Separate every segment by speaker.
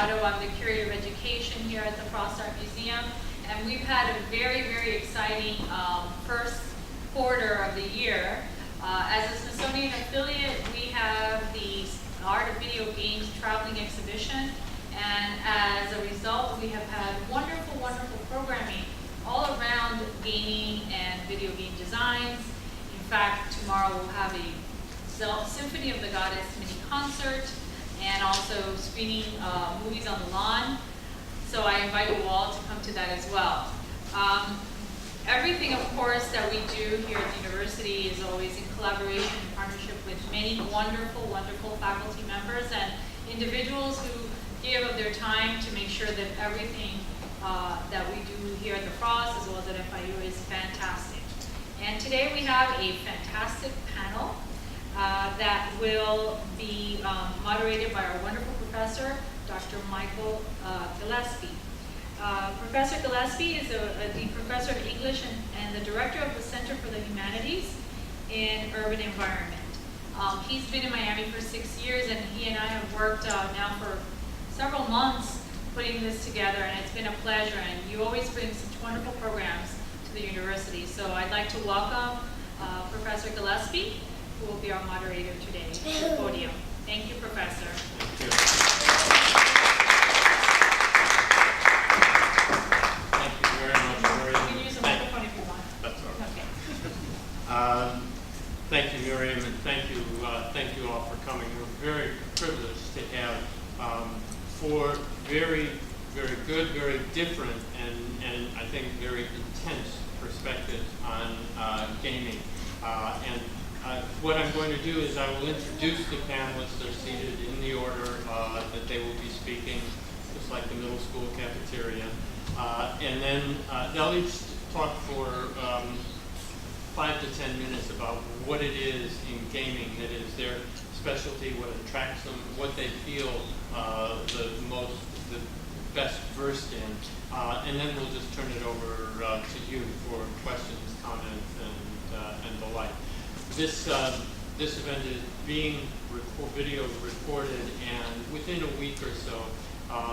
Speaker 1: Machado. I'm the Curator of Education here at the Frost Art Museum. And we've had a very, very exciting first quarter of the year. As a Smithsonian affiliate, we have the Art of Video Games Traveling Exhibition. And as a result, we have had wonderful, wonderful programming all around gaming and video game designs. In fact, tomorrow we'll have a Symphony of the Goddess mini concert and also screening movies on the lawn. So I invite you all to come to that as well. Everything, of course, that we do here at the university is always in collaboration and partnership with many wonderful, wonderful faculty members and individuals who give of their time to make sure that everything that we do here at the Frost as well as at FIU is fantastic. And today we have a fantastic panel that will be moderated by our wonderful professor, Dr. Michael Gillespie. Professor Gillespie is the professor of English and the director of the Center for the Humanities in Urban Environment. He's been in Miami for 6 years, and he and I have worked now for several months putting this together, and it's been a pleasure, and you always bring such wonderful programs to the university. So I'd like to welcome Professor Gillespie, who will be our moderator today to the podium. Thank you, Professor.
Speaker 2: Thank you. Thank you very much, Miriam.
Speaker 1: You can use the microphone if you want.
Speaker 2: That's all right.
Speaker 1: Okay.
Speaker 2: Thank you, Miriam, and thank you all for coming. We're very privileged to have four very, very good, very different, and I think very intense perspectives on gaming. What I'm going to do is I will introduce the panelists. They're seated in the order that they will be speaking, just like the middle school cafeteria. And then they'll each talk for 5 to 10 minutes about what it is in gaming that is their specialty, what attracts them, what they feel the best versed in. And then we'll just turn it over to you for questions, comments, and the like. This event is being video recorded, and within a week or so,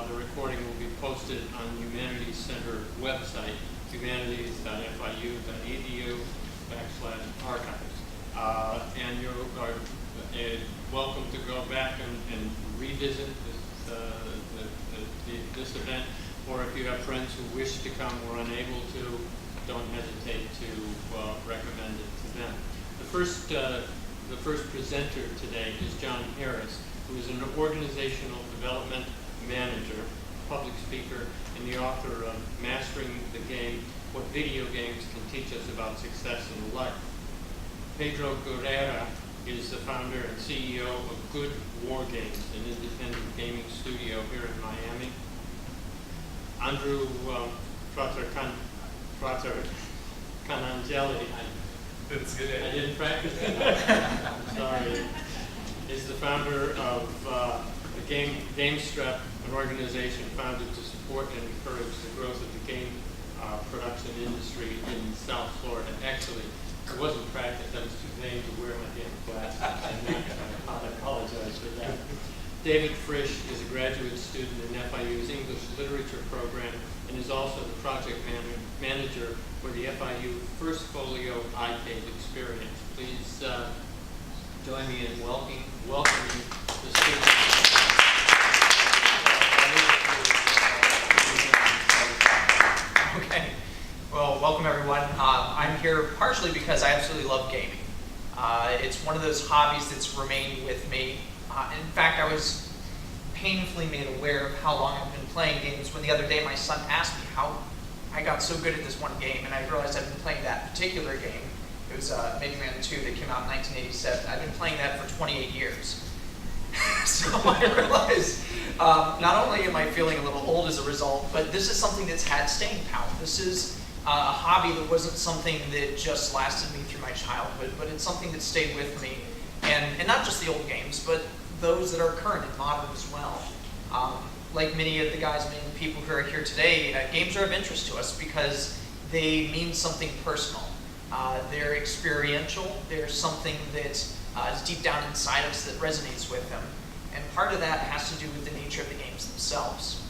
Speaker 2: the recording will be posted on the Humanities Center website, humanities.fiu.edu/archives. And you're welcome to go back and revisit this event, or if you have friends who wish to come or unable to, don't hesitate to recommend it to them. The first presenter today is John Harris, who is an organizational development manager, public speaker, and the author of Mastering the Game: What Video Games Can Teach Us About Success in Life. Pedro Guerrera is the founder and CEO of Good War Games, an independent gaming studio here in Miami. Andrew Canangeli,
Speaker 3: That's good.
Speaker 2: I didn't practice that. Sorry. Is the founder of the GameStrap, an organization founded to support and encourage the growth of the game production industry in South Florida. Actually, it wasn't practice. I was too vain to wear my damn glasses. I apologize for that. David Frisch is a graduate student in FIU's English Literature program and is also the project manager for the FIU First Folio iCade experience. Please join me in welcoming the students.
Speaker 3: Okay. Well, welcome everyone. I'm here partially because I absolutely love gaming. It's one of those hobbies that's remained with me. In fact, I was painfully made aware of how long I've been playing games when the other day my son asked me how I got so good at this one game, and I realized I've been playing that particular game. It was Mega Man 2 that came out in 1987. I've been playing that for 28 years. So I realized not only am I feeling a little old as a result, but this is something that's had staying power. This is a hobby that wasn't something that just lasted me through my childhood, but it's something that stayed with me. And not just the old games, but those that are current and modern as well. Like many of the guys, many of the people who are here today, games are of interest to us because they mean something personal. They're experiential. They're something that is deep down inside us that resonates with them. And part of that has to do with the nature of the games themselves.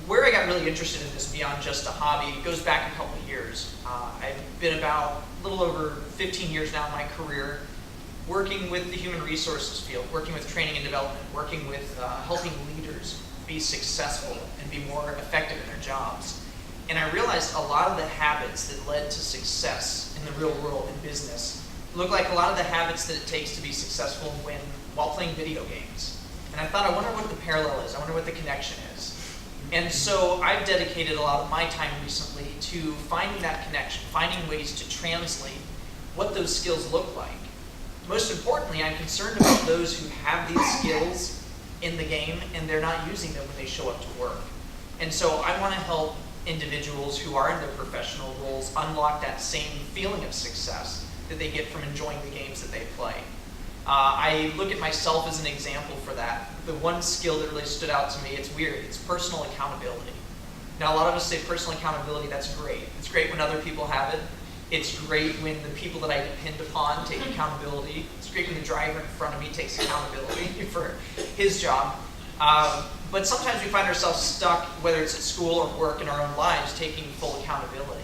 Speaker 3: Where I got really interested in this beyond just a hobby, it goes back a couple of years. I've been about a little over 15 years now in my career working with the human resources field, working with training and development, working with helping leaders be successful and be more effective in their jobs. And I realized a lot of the habits that led to success in the real world in business look like a lot of the habits that it takes to be successful while playing video games. And I thought, I wonder what the parallel is. I wonder what the connection is. And so I've dedicated a lot of my time recently to finding that connection, finding ways to translate what those skills look like. Most importantly, I'm concerned about those who have these skills in the game and they're not using them when they show up to work. And so I want to help individuals who are in their professional roles unlock that same feeling of success that they get from enjoying the games that they play. I look at myself as an example for that. The one skill that really stood out to me, it's weird, it's personal accountability. Now a lot of us say personal accountability, that's great. It's great when other people have it. It's great when the people that I depend upon take accountability. It's great when the driver in front of me takes accountability for his job. But sometimes we find ourselves stuck, whether it's at school or work in our own lives, taking full accountability.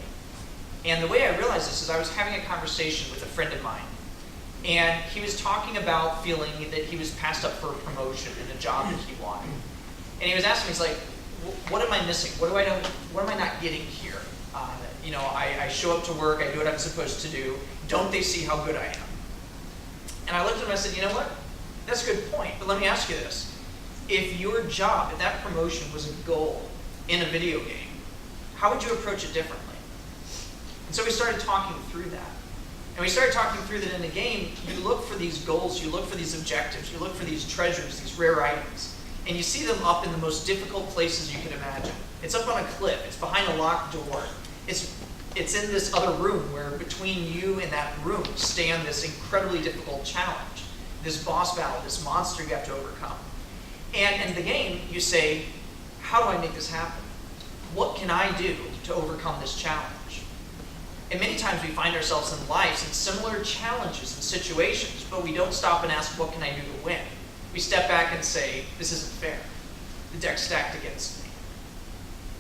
Speaker 3: And the way I realized this is I was having a conversation with a friend of mine. And he was talking about feeling that he was passed up for a promotion in a job that he wanted. And he was asking me, he's like, what am I missing? What am I not getting here? I show up to work, I do what I'm supposed to do. Don't they see how good I am? And I looked at him and I said, you know what? That's a good point, but let me ask you this. If your job, if that promotion was a goal in a video game, how would you approach it differently? And so we started talking through that. And we started talking through that in the game, you look for these goals, you look for these objectives, you look for these treasures, these rare items, and you see them up in the most difficult places you can imagine. It's up on a cliff, it's behind a locked door, it's in this other room where between you and that room stand this incredibly difficult challenge, this boss battle, this monster you have to overcome. And in the game, you say, how do I make this happen? What can I do to overcome this challenge? And many times we find ourselves in life in similar challenges and situations, but we don't stop and ask, what can I do to win? We step back and say, this isn't fair. The deck's stacked against me.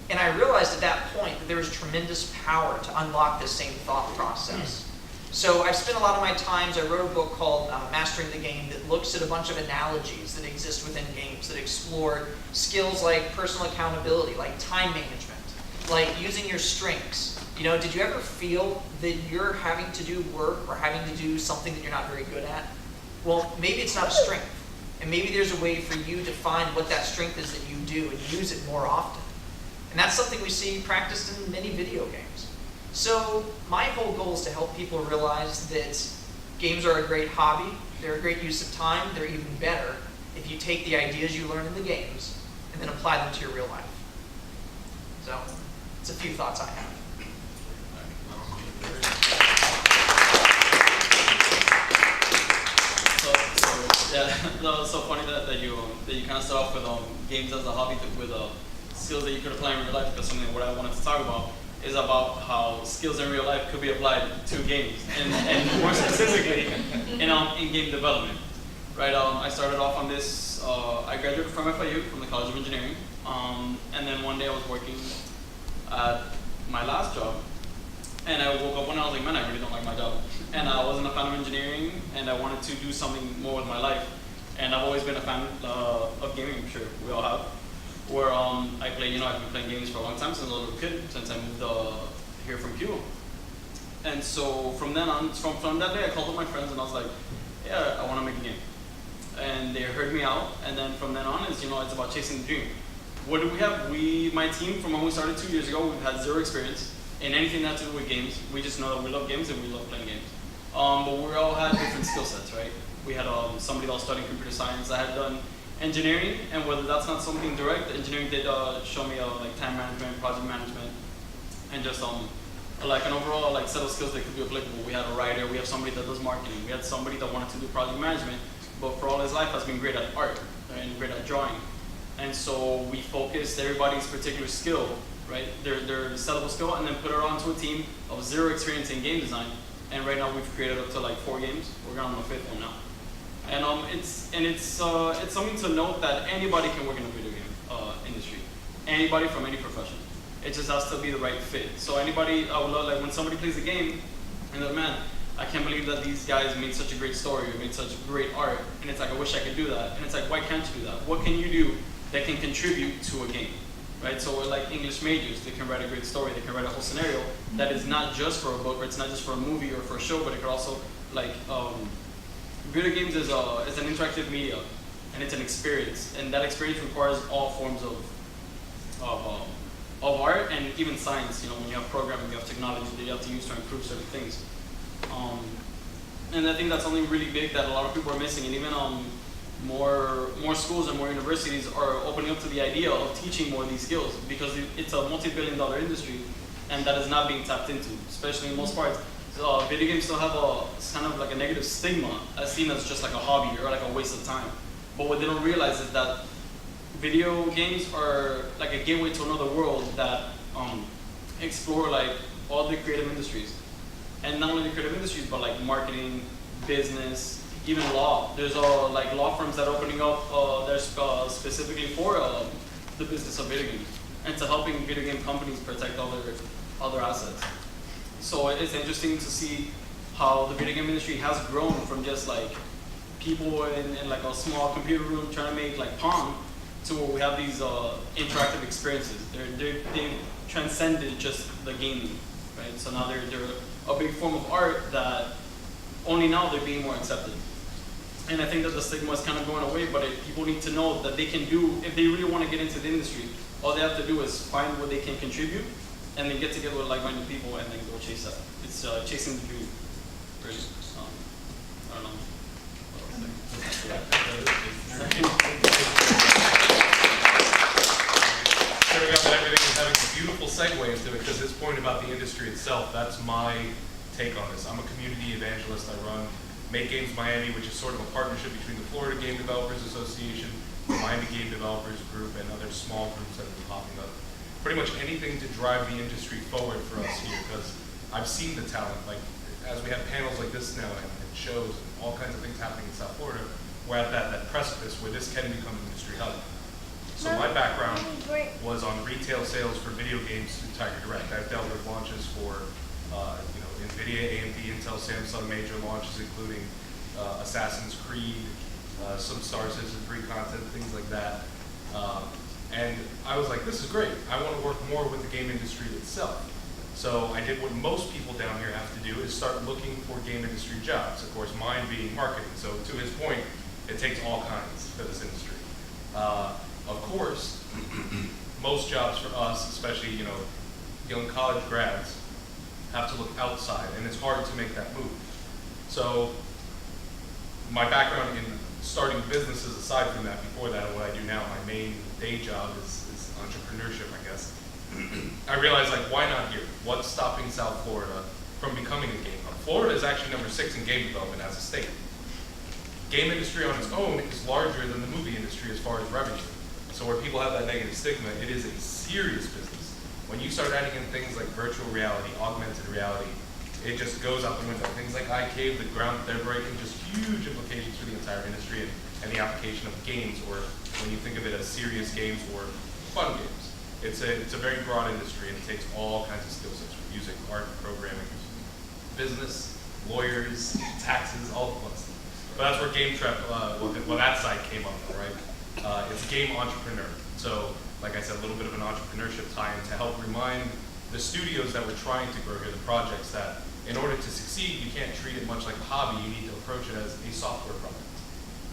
Speaker 3: And I realized at that point that there was tremendous power to unlock this same thought process. So I've spent a lot of my times, I wrote a book called Mastering the Game that looks at a bunch of analogies that exist within games that explore skills like personal accountability, like time management, like using your strengths. Did you ever feel that you're having to do work or having to do something that you're not very good at? Well, maybe it's not a strength. And maybe there's a way for you to find what that strength is that you do and use it more often. And that's something we see practiced in many video games. So my whole goal is to help people realize that games are a great hobby, they're a great use of time, they're even better if you take the ideas you learn in the games and then apply them to your real life. So, it's a few thoughts I have.
Speaker 4: It's so funny that you kind of start off with games as a hobby with skills that you could apply in real life, because something what I wanted to talk about is about how skills in real life could be applied to games, and more specifically in game development. Right? I started off on this. I graduated from FIU, from the College of Engineering, and then one day I was working at my last job, and I woke up one day and I was like, man, I really don't like my job. And I wasn't a fan of engineering, and I wanted to do something more with my life. And I've always been a fan of gaming, I'm sure we all have. Where I've been playing games for a long time, since I was a little kid, since I moved here from Cuba. And so from then on, from that day, I called up my friends and I was like, yeah, I want to make a game. And they heard me out, and then from then on, it's about chasing the dream. What do we have? My team, from when we started 2 years ago, we've had zero experience in anything that has to do with games. We just know that we love games and we love playing games. But we all had different skill sets, right? We had somebody that was studying computer science. I had done engineering, and whether that's not something direct, engineering did show me like time management, project management, and just like an overall set of skills that could be applicable. We had a writer, we have somebody that does marketing, we had somebody that wanted to do project management, but for all his life has been great at art and great at drawing. And so we focused everybody's particular skill, right, their sellable skill, and then put it onto a team of zero experience in game design. And right now we've created up to like 4 games. We're going on the 5th one now. And it's something to note that anybody can work in the video game industry. Anybody from any profession. It just has to be the right fit. So anybody, I would love, like when somebody plays a game, and they're like, man, I can't believe that these guys made such a great story or made such great art. And it's like, I wish I could do that. And it's like, why can't you do that? What can you do that can contribute to a game? Right? So we're like English majors. They can write a great story. They can write a whole scenario that is not just for a book, or it's not just for a movie or for a show, but it could also, like, video games is an interactive media, and it's an experience. And that experience requires all forms of art and even science. You know, when you have programming, you have technology that you have to use to improve certain things. And I think that's something really big that a lot of people are missing, and even more schools and more universities are opening up to the idea of teaching more of these skills, because it's a multi-billion-dollar industry, and that is not being tapped into, especially in most parts. Video games still have a kind of like a negative stigma, as seen as just like a hobby or like a waste of time. But what they don't realize is that video games are like a gateway to another world that explore like all the creative industries. And not only the creative industries, but like marketing, business, even law. There's like law firms that are opening up specifically for the business of video games, and to helping video game companies protect all their assets. So it's interesting to see how the video game industry has grown from just like people in like a small computer room trying to make like Pong, to where we have these interactive experiences. They've transcended just the gaming, right? So now they're a big form of art that only now they're being more accepted. And I think that the stigma is kind of going away, but people need to know that they can do, if they really want to get into the industry, all they have to do is find what they can contribute, and then get together with like-minded people and then go chase that. It's chasing the dream, really. I don't know.
Speaker 5: There we go, and everything is having a beautiful segue into it, because this point about the industry itself, that's my take on this. I'm a community evangelist. I run Make Games Miami, which is sort of a partnership between the Florida Game Developers Association, the Miami Game Developers Group, and other small groups that have been popping up. Pretty much anything to drive the industry forward for us here, because I've seen the talent. Like, as we have panels like this now and shows and all kinds of things happening in South Florida, we're at that precipice where this can become an industry hub. So my background was on retail sales for video games through Tiger Direct. I've dealt with launches for NVIDIA, AMD, Intel, Samsung, major launches including Assassin's Creed, some Star Citizen 3 content, things like that. And I was like, this is great. I want to work more with the game industry itself. So I did what most people down here have to do, is start looking for game industry jobs. Of course, mine being marketing. So to his point, it takes all kinds for this industry. Of course, most jobs for us, especially young college grads, have to look outside, and it's hard to make that move. So my background in starting businesses, aside from that, before that, and what I do now, my main day job is entrepreneurship, I guess. I realized, like, why not here? What's stopping South Florida from becoming a game hub? Florida is actually #6 in game development as a state. Game industry on its own is larger than the movie industry as far as revenue. So where people have that negative stigma, it is a serious business. When you start adding in things like virtual reality, augmented reality, it just goes out the window. Things like iCave, the ground that they're breaking, just huge implications for the entire industry and the application of games, or when you think of it as serious games or fun games. It's a very broad industry, and it takes all kinds of skill sets, from music, art, programming, business, lawyers, taxes, all the fun stuff. But that's where Game Trap, that side came up, right? It's game entrepreneur. So, like I said, a little bit of an entrepreneurship tie-in to help remind the studios that we're trying to grow here, the projects, that in order to succeed, you can't treat it much like a hobby. You need to approach it as a software product.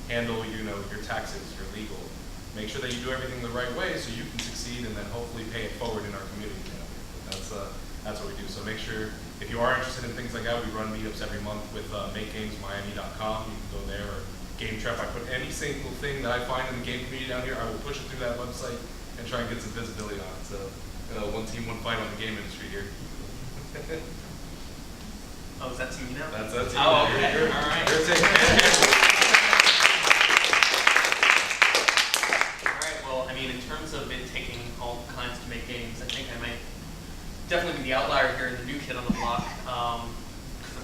Speaker 5: Handle, your taxes, your legal. Make sure that you do everything the right way so you can succeed, and then hopefully pay it forward in our community. That's what we do. So make sure, if you are interested in things like that, we run meetups every month with MakeGamesMiami.com. You can go there, or Game Trap. I put any single thing that I find in the game community down here, I will push it through that website and try and get some visibility on it. So one team, one fight on the game industry here.
Speaker 6: Oh, is that to me now?
Speaker 5: That's it.
Speaker 6: Oh, okay. All right. In terms of it taking all kinds to make games, I think I might definitely be the outlier here and the new kid on the block. I'm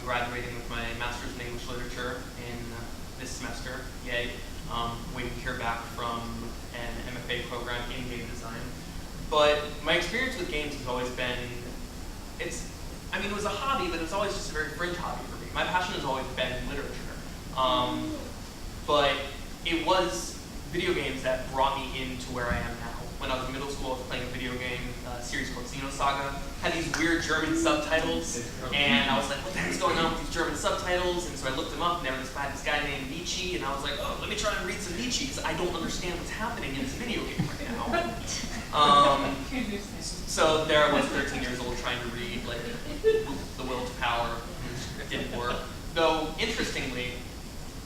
Speaker 6: graduating with my master's in English literature in this semester, yay. Waiting to hear back from an MFA program in game design. But my experience with games has always been, it was a hobby, but it was always just a very fringe hobby for me. My passion has always been literature. But it was video games that brought me into where I am now. When I was in middle school, I was playing a video game series called Xenosaga. Had these weird German subtitles, and I was like, what the heck's going on with these German subtitles? And so I looked them up, and there was this guy named Nietzsche, and I was like, oh, let me try and read some Nietzsche, because I don't understand what's happening in this video game right now. So there I was, 13 years old, trying to read like The Will to Power. It didn't work. Though, interestingly,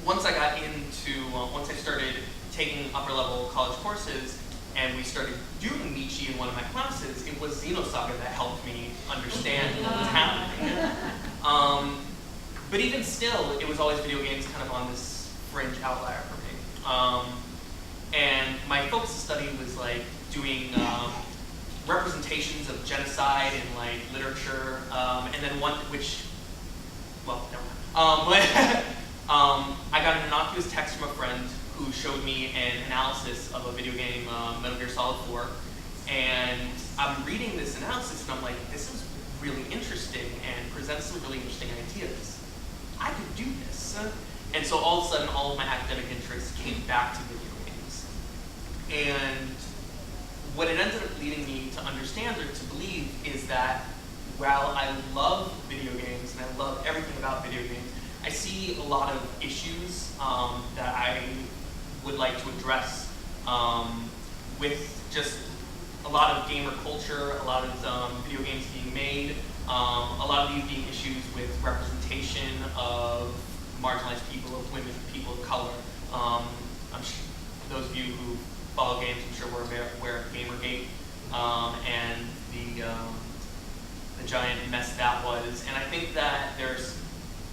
Speaker 6: once I started taking upper level college courses, and we started doing Nietzsche in one of my classes, it was Xenosaga that helped me understand what was happening. But even still, it was always video games kind of on this fringe outlier for me. And my focus of study was like doing representations of genocide in like literature, and then one which, well, never mind. I got an innocuous text from a friend who showed me an analysis of a video game, Metal Gear Solid 4, and I'm reading this analysis and I'm like, this is really interesting and presents some really interesting ideas. I could do this. And so all of a sudden, all of my academic interests came back to video games. And what it ended up leading me to understand or to believe is that while I love video games and I love everything about video games, I see a lot of issues that I would like to address with just a lot of gamer culture, a lot of video games being made, a lot of these being issues with representation of marginalized people, of women, people of color. I'm sure those of you who follow games, I'm sure we're aware of Gamergate and the giant mess that was. And I think that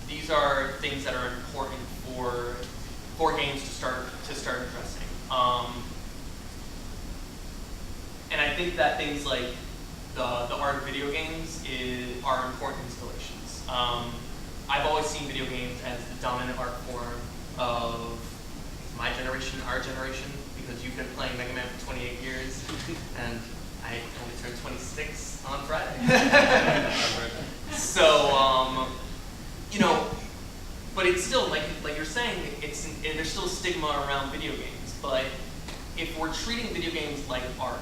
Speaker 6: these are things that are important for games to start addressing. And I think that things like the art of video games are important installations. I've always seen video games as the dominant art form of my generation, our generation, because you've been playing Mega Man for 28 years, and I only turned 26 on Friday. So, but it's still, like you're saying, there's still a stigma around video games. But if we're treating video games like art,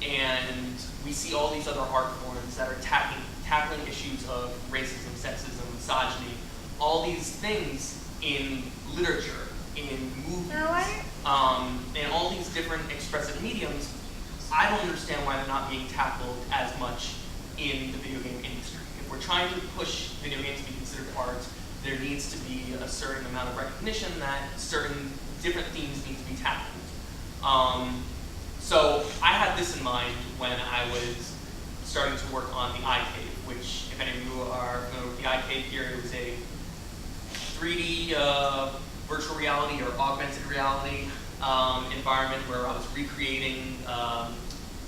Speaker 6: and we see all these other art forms that are tackling issues of racism, sexism, misogyny, all these things in literature, in movies, and all these different expressive mediums, I don't understand why they're not being tackled as much in the video game industry. If we're trying to push video games to be considered art, there needs to be a certain amount of recognition that certain different themes need to be tackled. So I had this in mind when I was starting to work on the iCave, which, if any of you are familiar with the iCave here, it was a 3D virtual reality or augmented reality environment where I was recreating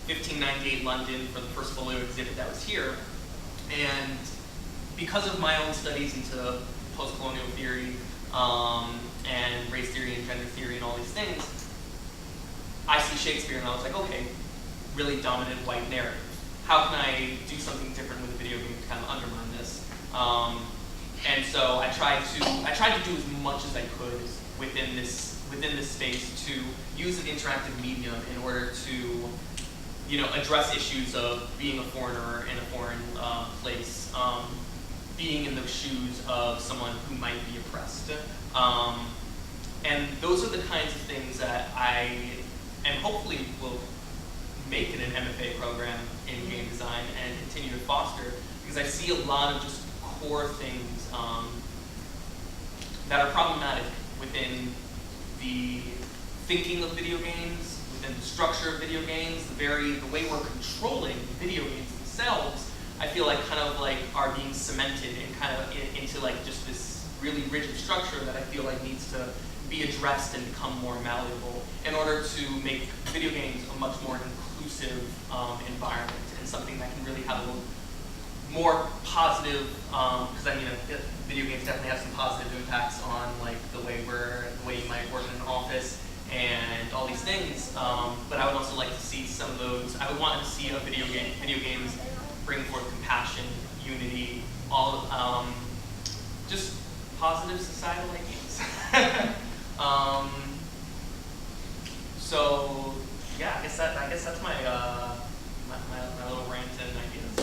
Speaker 6: 1598 London for the first folio exhibit that was here. And because of my own studies into post-colonial theory and race theory and gender theory and all these things, I see Shakespeare and I was like, okay, really dominant white narrative. How can I do something different with a video game to kind of undermine this? And so I tried to do as much as I could within this space to use an interactive medium in order to, address issues of being a foreigner in a foreign place, being in the shoes of someone who might be oppressed. And those are the kinds of things that I and hopefully will make it an MFA program in game design and continue to foster, because I see a lot of just core things that are problematic within the thinking of video games, within the structure of video games, the way we're controlling video games themselves. I feel like kind of like are being cemented and kind of into like just this really rigid structure that I feel like needs to be addressed and become more malleable in order to make video games a much more inclusive environment and something that can really have a little more positive, because video games definitely have some positive impacts on like the way you might work all these things, but I would also like to see some of those. I would want to see video games bring forth compassion, unity, all just positive societal ideas. So yeah, I guess that's my my little rant and ideas.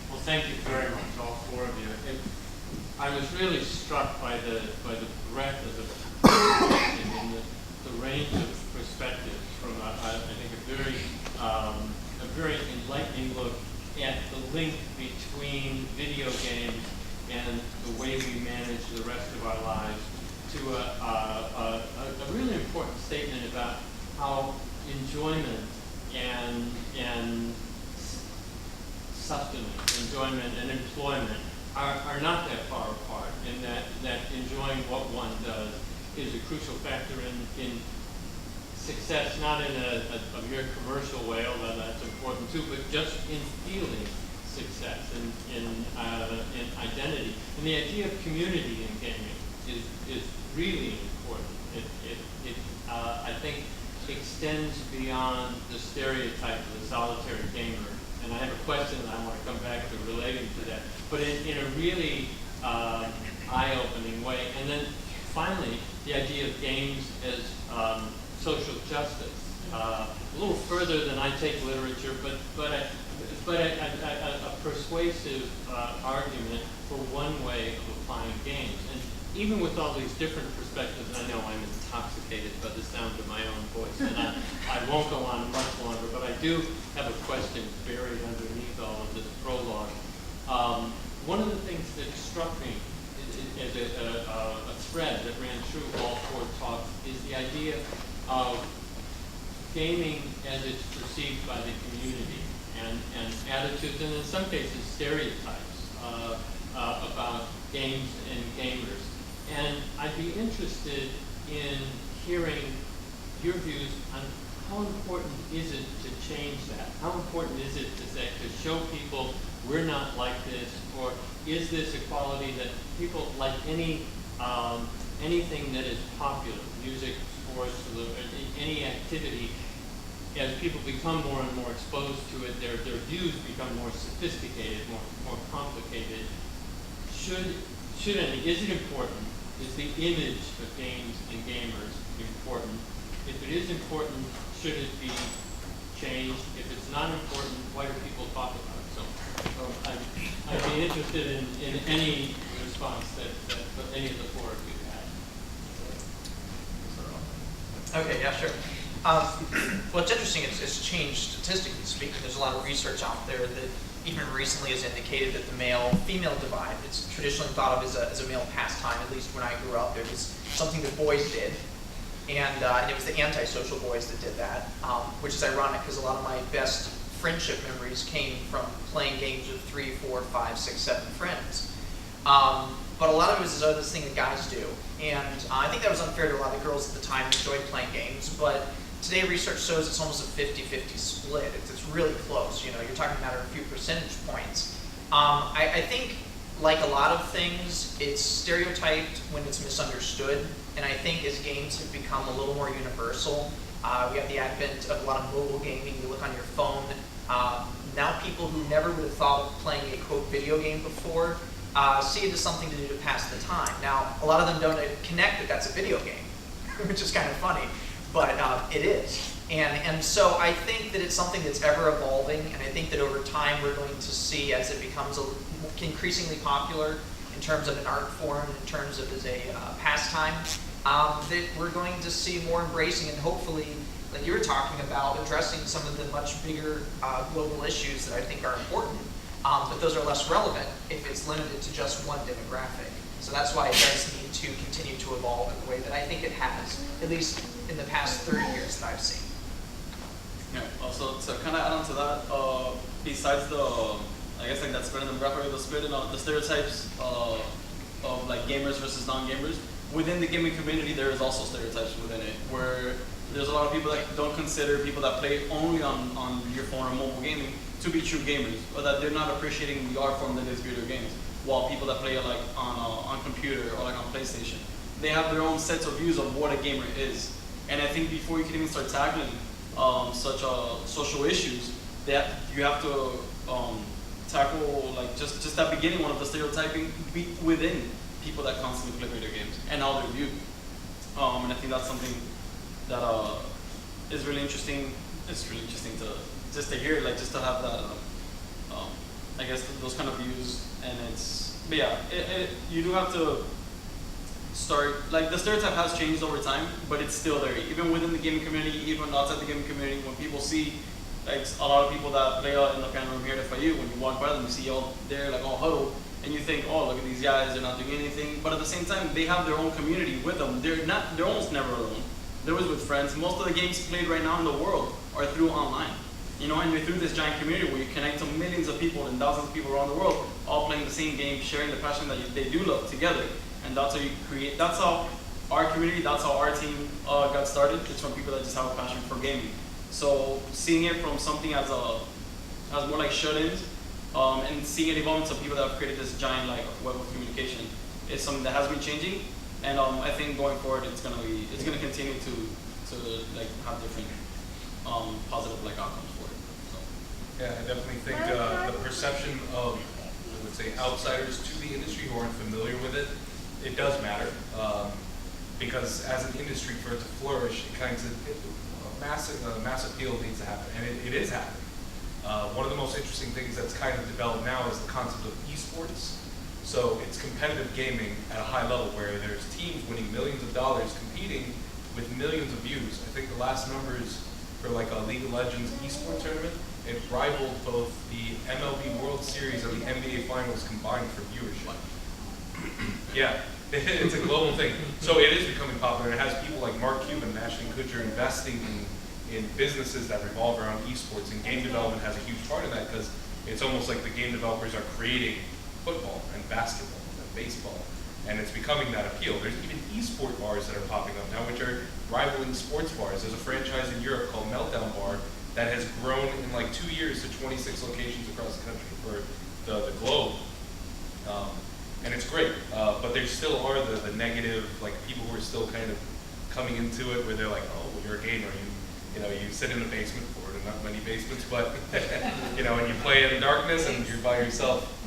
Speaker 2: Well, thank you very much, all four of you. I was really struck by the breadth of the presentation and the range of perspectives from I think a very enlightening look at the link between video games and the way we manage the rest of our lives, to a really important statement about how enjoyment and sustenance, enjoyment and employment are not that far apart, and that enjoying what one does is a crucial factor in success, not in a mere commercial way, although that's important too, but just in feeling success and in identity. And the idea of community in gaming is really important. It I think extends beyond the stereotype of the solitary gamer. And I have a question that I want to come back to relating to that, but in a really eye-opening way. And then finally, the idea of games as social justice. A little further than I take literature, but a persuasive argument for one way of applying games. And even with all these different perspectives, I know I'm intoxicated by the sound of my own voice, and I won't go on much longer, but I do have a question buried underneath all of this prologue. One of the things that struck me as a thread that ran through all four talks is the idea of gaming as it's perceived by the community, and attitudes, and in some cases stereotypes about games and gamers. And I'd be interested in hearing your views on how important is it to change that? How important is it to show people we're not like this, or is this a quality that people like anything that is popular, music, sports, any activity, as people become more and more exposed to it, their views become more sophisticated, more complicated. Is it important? Is the image of games and gamers important? If it is important, should it be changed? If it's not important, why do people talk about it so much? I'd be interested in any response that any of the four of you had.
Speaker 3: Okay, yeah, sure. Well, it's interesting, it's changed statistically speaking. There's a lot of research out there that even recently has indicated that the male-female divide, it's traditionally thought of as a male pastime, at least when I grew up. It was something that boys did, and it was the antisocial boys that did that, which is ironic because a lot of my best friendship memories came from playing games with 3, 4, 5, 6, 7 friends. But a lot of it was this thing that guys do, and I think that was unfair to a lot of girls at the time who enjoyed playing games, but today research shows it's almost a 50-50 split. It's really close. You're talking about a few percentage points. I think, like a lot of things, it's stereotyped when it's misunderstood, and I think as games have become a little more universal, we have the advent of a lot of mobile gaming. You look on your phone. Now people who never would have thought of playing a, quote, video game before see it as something to do to pass the time. Now, a lot of them don't connect that that's a video game, which is kind of funny, but it is. And so I think that it's something that's ever evolving, and I think that over time we're going to see, as it becomes increasingly popular in terms of an art form, in terms of as a pastime, that we're going to see more embracing and hopefully, like you were talking about, addressing some of the much bigger global issues that I think are important, but those are less relevant if it's limited to just one demographic. So that's why it does need to continue to evolve in the way that I think it has, at least in the past 30 years that I've seen.
Speaker 4: Yeah, also to kind of add on to that, besides I guess like that split in demographic, the split in the stereotypes of like gamers versus non-gamers, within the gaming community there is also stereotypes within it, where there's a lot of people that don't consider people that play only on your phone or mobile gaming to be true gamers, or that they're not appreciating the art form that is video games. while people that play like on computer or like on PlayStation, they have their own sets of views of what a gamer is. And I think before you can even start tackling such social issues, that you have to tackle like just that beginning one of the stereotyping within people that constantly play video games and how they're viewed. And I think that's something that is really interesting. It's really interesting to just to hear, like just to have that. I guess those kind of views, and but yeah, you do have to start, like the stereotype has changed over time, but it's still there, even within the gaming community, even outside the gaming community. When people see, like a lot of people that play out in the fan room here at FIU, when you walk by them, you see all there like all huddled, and you think, oh, look at these guys, they're not doing anything. But at the same time, they have their own community with them. They're almost never alone. They're always with friends. Most of the games played right now in the world are through online. You know, and you're through this giant community where you connect to millions of people and thousands of people around the world, all playing the same game, sharing the passion that they do love together. And that's how you create, that's how our community, that's how our team got started. It's from people that just have a passion for gaming. So seeing it from something as more like shut-ins, and seeing it evolve into people that have created this giant like web of communication is something that has been changing. And I think going forward, it's gonna continue to like have different positive like outcomes for it. So.
Speaker 5: Yeah, I definitely think the perception of, I would say, outsiders to the industry who aren't familiar with it, it does matter. Because as an industry, for it to flourish, a mass appeal needs to happen, and it is happening. One of the most interesting things that's kind of developed now is the concept of esports. So it's competitive gaming at a high level where there's teams winning millions of dollars competing with millions of views. I think the last numbers for like a League of Legends esports tournament, it rivaled both the MLB World Series and the NBA Finals combined for viewership. Yeah, it's a global thing. So it is becoming popular, and it has people like Mark Cuban and Ashton Kutcher investing in businesses that revolve around esports, and game development has a huge part of that because it's almost like the game developers are creating football and basketball and baseball, and it's becoming that appeal. There's even esport bars that are popping up now, which are rivaling sports bars. There's a franchise in Europe called Meltdown Bar that has grown in like 2 years to 26 locations across the country for the globe. And it's great, but there still are the negative, like people who are still kind of coming into it where they're like, oh, well, you're a gamer, you sit in a basement, or not many basements, but and you play in the darkness and you're by yourself.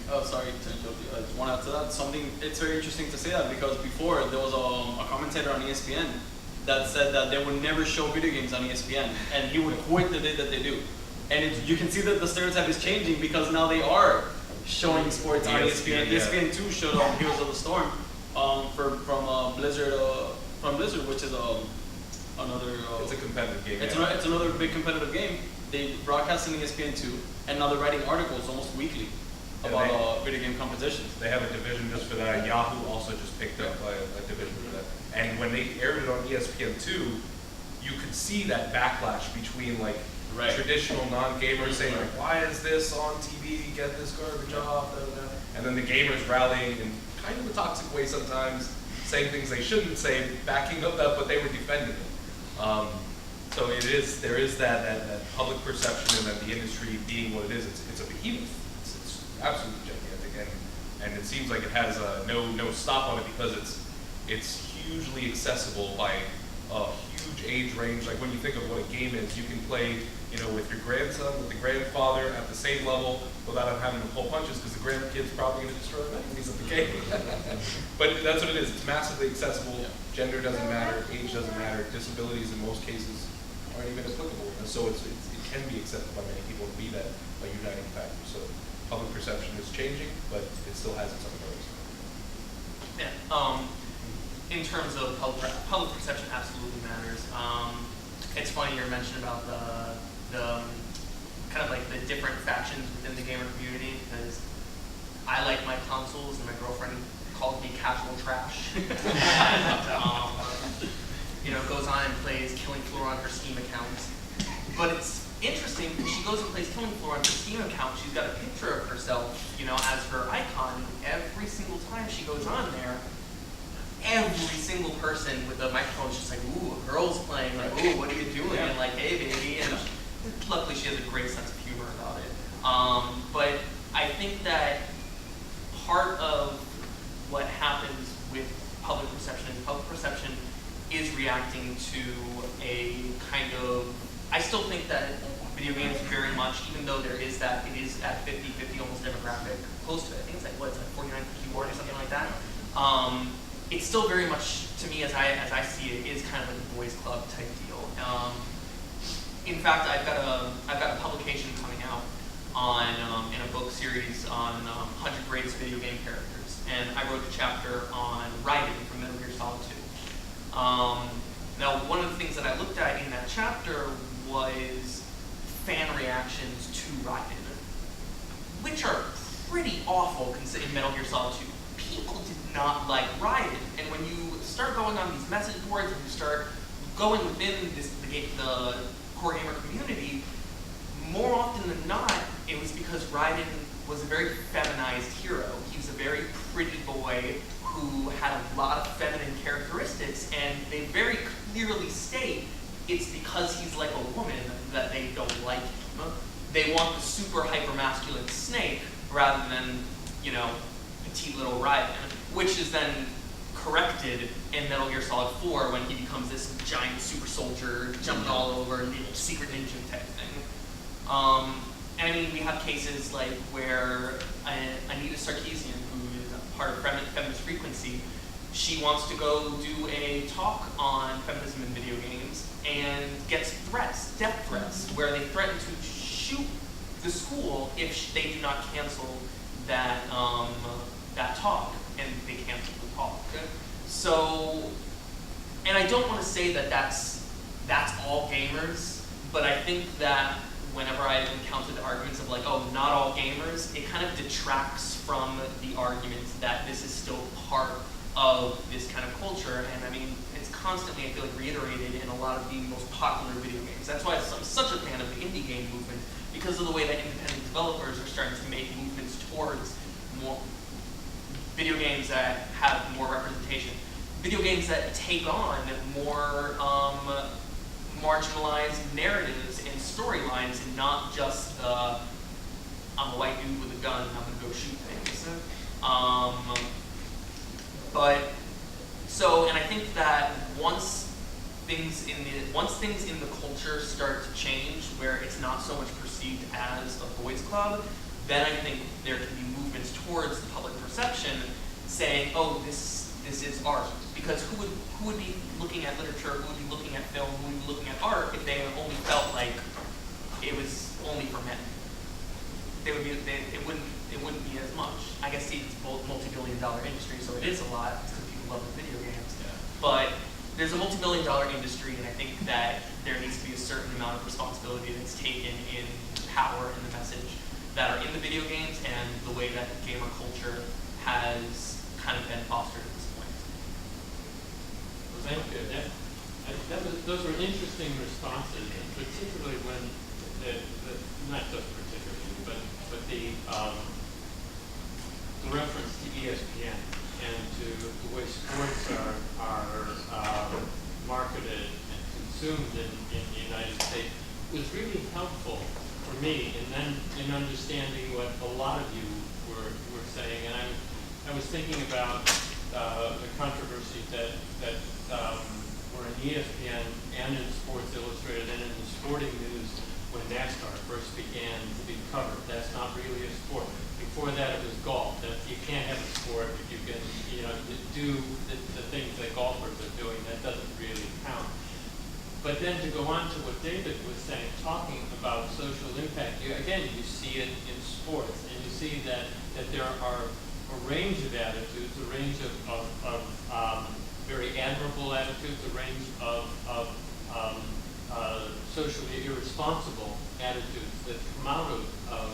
Speaker 4: Oh, sorry to interrupt you. I just want to add to that. It's very interesting to say that because before there was a commentator on ESPN that said that they would never show video games on ESPN, and he would quit the day that they do. And you can see that the stereotype is changing because now they are showing sports on ESPN.
Speaker 5: Yeah.
Speaker 4: ESPN2 showed Heroes of the Storm from Blizzard, which is another.
Speaker 5: It's a competitive game.
Speaker 4: It's another big competitive game. They broadcast in ESPN2, and now they're writing articles almost weekly about video game competitions.
Speaker 5: They have a division just for that. Yahoo also just picked up a division for that. And when they aired it on ESPN2, you could see that backlash between like traditional non-gamers saying like, why is this on TV? Get this garbage off. Da, da, da. And then the gamers rallying in kind of a toxic way sometimes, saying things they shouldn't say, backing up that, but they were defending it. So there is that public perception and that the industry being what it is, it's a behemoth. It's absolutely gigantic, and it seems like it has no stop on it because it's hugely accessible by a huge age range. Like when you think of what a game is, you can play with your grandson, with the grandfather at the same level without him having to pull punches because the grandkid's probably going to destroy the piece of the game. But that's what it is. It's massively accessible. Yeah. Gender doesn't matter. Age doesn't matter. Disabilities in most cases aren't even applicable. And so it can be accepted by many people to be that a uniting factor. So public perception is changing, but it still has its own pros.
Speaker 6: Yeah. In terms of public perception, absolutely matters. It's funny you mentioned about the kind of like the different factions within the gamer community because I like my consoles and my girlfriend calls me casual trash. Goes on and plays Killing Floor on her Steam account. But it's interesting because she goes and plays Killing Floor on her Steam account. She's got a picture of herself, as her icon. Every single time she goes on there, every single person with a microphone is just like, ooh, a girl's playing, like, ooh, what are you doing? And like, hey, baby. And luckily she has a great sense of humor about it. But I think that into a kind of, I still think that video games very much, even though there is that, it is at 50-50 almost demographic, close to it. I think it's like, what, it's like 49-51 or something like that. It's still very much, to me, as I see it, is kind of like a boys club type deal. In fact, I've got a publication coming out on in a book series on 100 greatest video game characters, and I wrote a chapter on Raiden from Metal Gear Solid 2. Now, one of the things that I looked at in that chapter was fan reactions to Raiden, which are pretty awful considering Metal Gear Solid 2. People did not like Raiden, and when you start going on these message boards and you start going within the core gamer community, more often than not, it was because Raiden was a very feminized hero. He was a very pretty boy who had a lot of feminine characteristics, and they very clearly state it's because he's like a woman that they don't like him. They want the super hyper-masculine Snake rather than, you know, petite little Raiden, which is then corrected in Metal Gear Solid 4 when he becomes this giant super soldier jumping all over, secret ninja type thing. And I mean, we have cases like where Anita Sarkeesian, who is a part of Feminist Frequency, she wants to go do a talk on feminism in video games and gets threats, death threats, where they threaten to shoot the school if they do not cancel that that talk, and they cancel the talk. So, and I don't want to say that that's all gamers, but I think that whenever I encounter the arguments of like, oh, not all gamers, it kind of detracts from the argument that this is still part of this kind of culture. And I mean, it's constantly, I feel like, reiterated in a lot of the most popular video games. That's why I'm such a fan of the indie game movement, because of the way that independent developers are starting to make movements towards more video games that have more representation, video games that take on more marginalized narratives and storylines, and not just I'm a white dude with a gun and I'm gonna go shoot things. And I think that once things in the culture start to change, where it's not so much perceived as a boys' club, then I think there can be movements towards the public perception saying, oh, this is art. Because who would be looking at literature, who would be looking at film, who would be looking at art if they only felt like it was only for men? It wouldn't be as much. I guess it's a multi-billion-dollar industry, so it is a lot because people love the video games. Yeah. But there's a multi-billion-dollar industry, and I think that there needs to be a certain amount of responsibility that's taken in power and the message that are in the video games and the way that gamer culture has kind of been fostered at this point.
Speaker 2: Well, thank you. Those were interesting responses, and particularly when not just particularly, but the reference to ESPN and to the way sports are marketed and consumed in the United States was really helpful for me in understanding what a lot of you were saying. And I was thinking about the controversy that were in ESPN and in Sports Illustrated and in the sporting news when NASCAR first began to be covered. That's not really a sport. Before that, it was golf. You can't have a sport if you can, do the things that golfers are doing. That doesn't really count. But then to go on to what David was saying, talking about social impact, you see it in sports, and you see that there are a range of attitudes, a range of very admirable attitudes, a range of socially irresponsible attitudes that come out of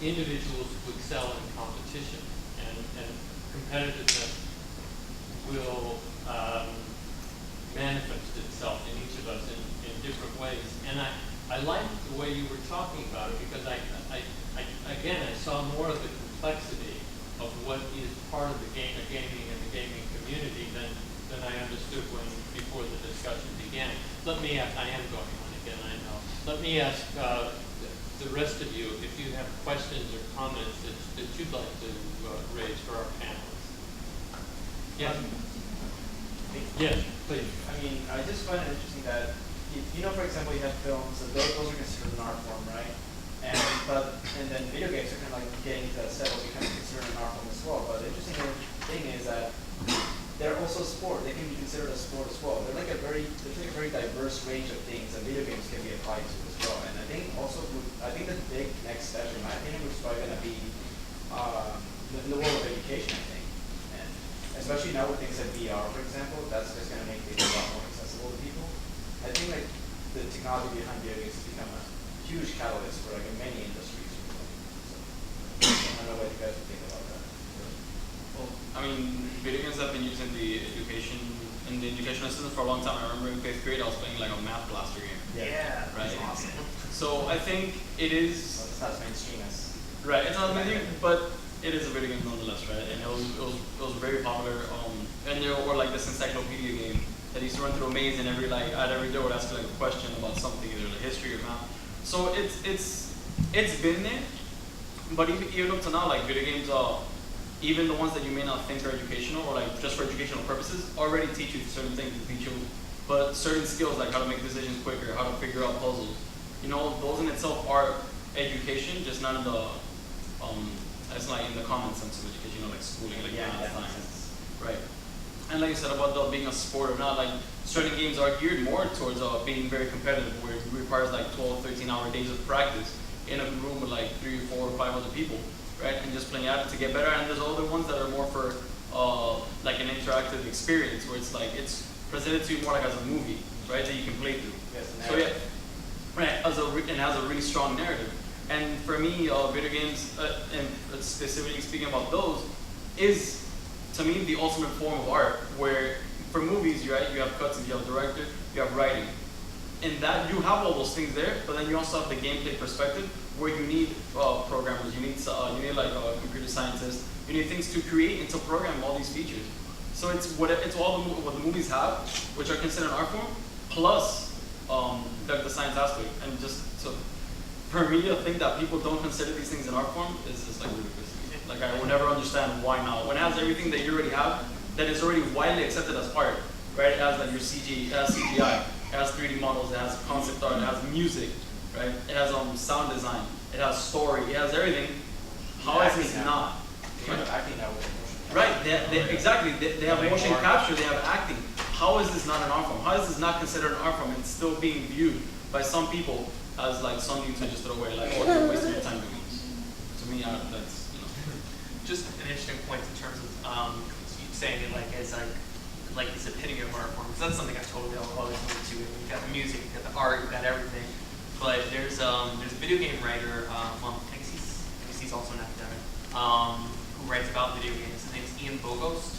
Speaker 2: individuals who excel in competition, and competitiveness will manifest itself in each of us in different ways. And I liked the way you were talking about it, because I saw more of the complexity of what is part of the gaming and the gaming community than I understood before the discussion began. Let me ask, I am going on again, I know. Let me ask the rest of you if you have questions or comments that you'd like to raise for our panelists. Yes? Yes, please.
Speaker 7: I mean, I just find it interesting that, you know, for example, you have films, so those are considered an art form, right? And then video games are kind of like getting into that step of becoming considered an art form as well. But the interesting thing is that they're also sport. They can be considered a sport as well. There's like a very diverse range of things that video games can be applied to as well. And I think also, I think the big next step, in my opinion, which is probably going to be in the world of education, I think. And especially now with things like VR, for example, that's just going to make things a lot more accessible to people. I think like the technology behind video games has become a huge catalyst for like many industries. So, I don't know what you guys would think about that.
Speaker 4: Well, I mean, video games have been used in the educational system for a long time. I remember in 5th grade I was playing like a math blaster game.
Speaker 6: Yeah,
Speaker 4: Right.
Speaker 6: that's awesome.
Speaker 4: So I think it is
Speaker 7: So it's not as mainstream as
Speaker 4: right. It's not a video game, but it is a video game nonetheless, right? And it was very popular. And there were like this encyclopedia game that used to run through a maze, and at every door would ask you like a question about something, either the history or math. So it's been there, but even up to now, like video games are. Even the ones that you may not think are educational or like just for educational purposes already teach you certain things, teach you but certain skills like how to make decisions quicker, how to figure out puzzles. You know, those in itself are education, just not in the it's like in the common sense of education, you know, like schooling, like math, science. Right. And like you said about being a sport or not, like certain games are geared more towards being very competitive, where it requires like 12, 13-hour days of practice in a room with like 3 or 4 or 5 other people. Right, and just playing out to get better. And there's other ones that are more for like an interactive experience, where it's like it's presented to you more like as a movie, right, that you can play through.
Speaker 7: Yes,
Speaker 4: So yeah, right, and has a really strong narrative. And for me, video games, and specifically speaking about those, is to me the ultimate form of art. Where for movies, right, you have cuts, you have director, you have writing. In that you have all those things there, but then you also have the gameplay perspective, where you need programmers, you need like computer scientists, you need things to create and to program all these features. So it's all what the movies have, which are considered an art form, plus the science aspect. And just so for me to think that people don't consider these things an art form is just like ludicrous. Like I will never understand why not. When it has everything that you already have, that is already widely accepted as art, right? It has like your it has CGI, it has 3D models, it has concept art, it has music, right? It has sound design, it has story, it has everything. How is this not?
Speaker 7: kind of acting now with emotion.
Speaker 4: Right, exactly. They have motion capture, they have acting. How is this not an art form? How is this not considered an art form and still being viewed by some people as like something to just throw away, like, oh, you're wasting your time doing this? To me, that's, you know.
Speaker 6: Just an interesting point in terms of saying it like as like this epitome of art form, because that's something I totally always wanted to. You've got the music, you've got the art, you've got everything. But there's a video game writer, well, I guess he's also an academic, who writes about video games. His name's Ian Bogost.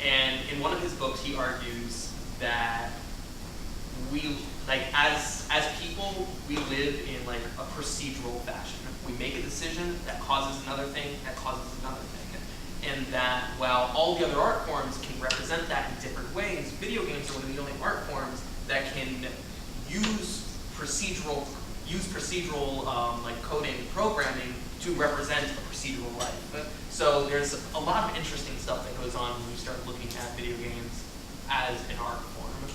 Speaker 6: And in one of his books, he argues that we, like, as people, we live in like a procedural fashion. We make a decision that causes another thing, that causes another thing. And that while all the other art forms can represent that in different ways, video games are one of the only art forms that can use procedural like coding, programming to represent a procedural life. So there's a lot of interesting stuff that goes on when you start looking at video games as an art form.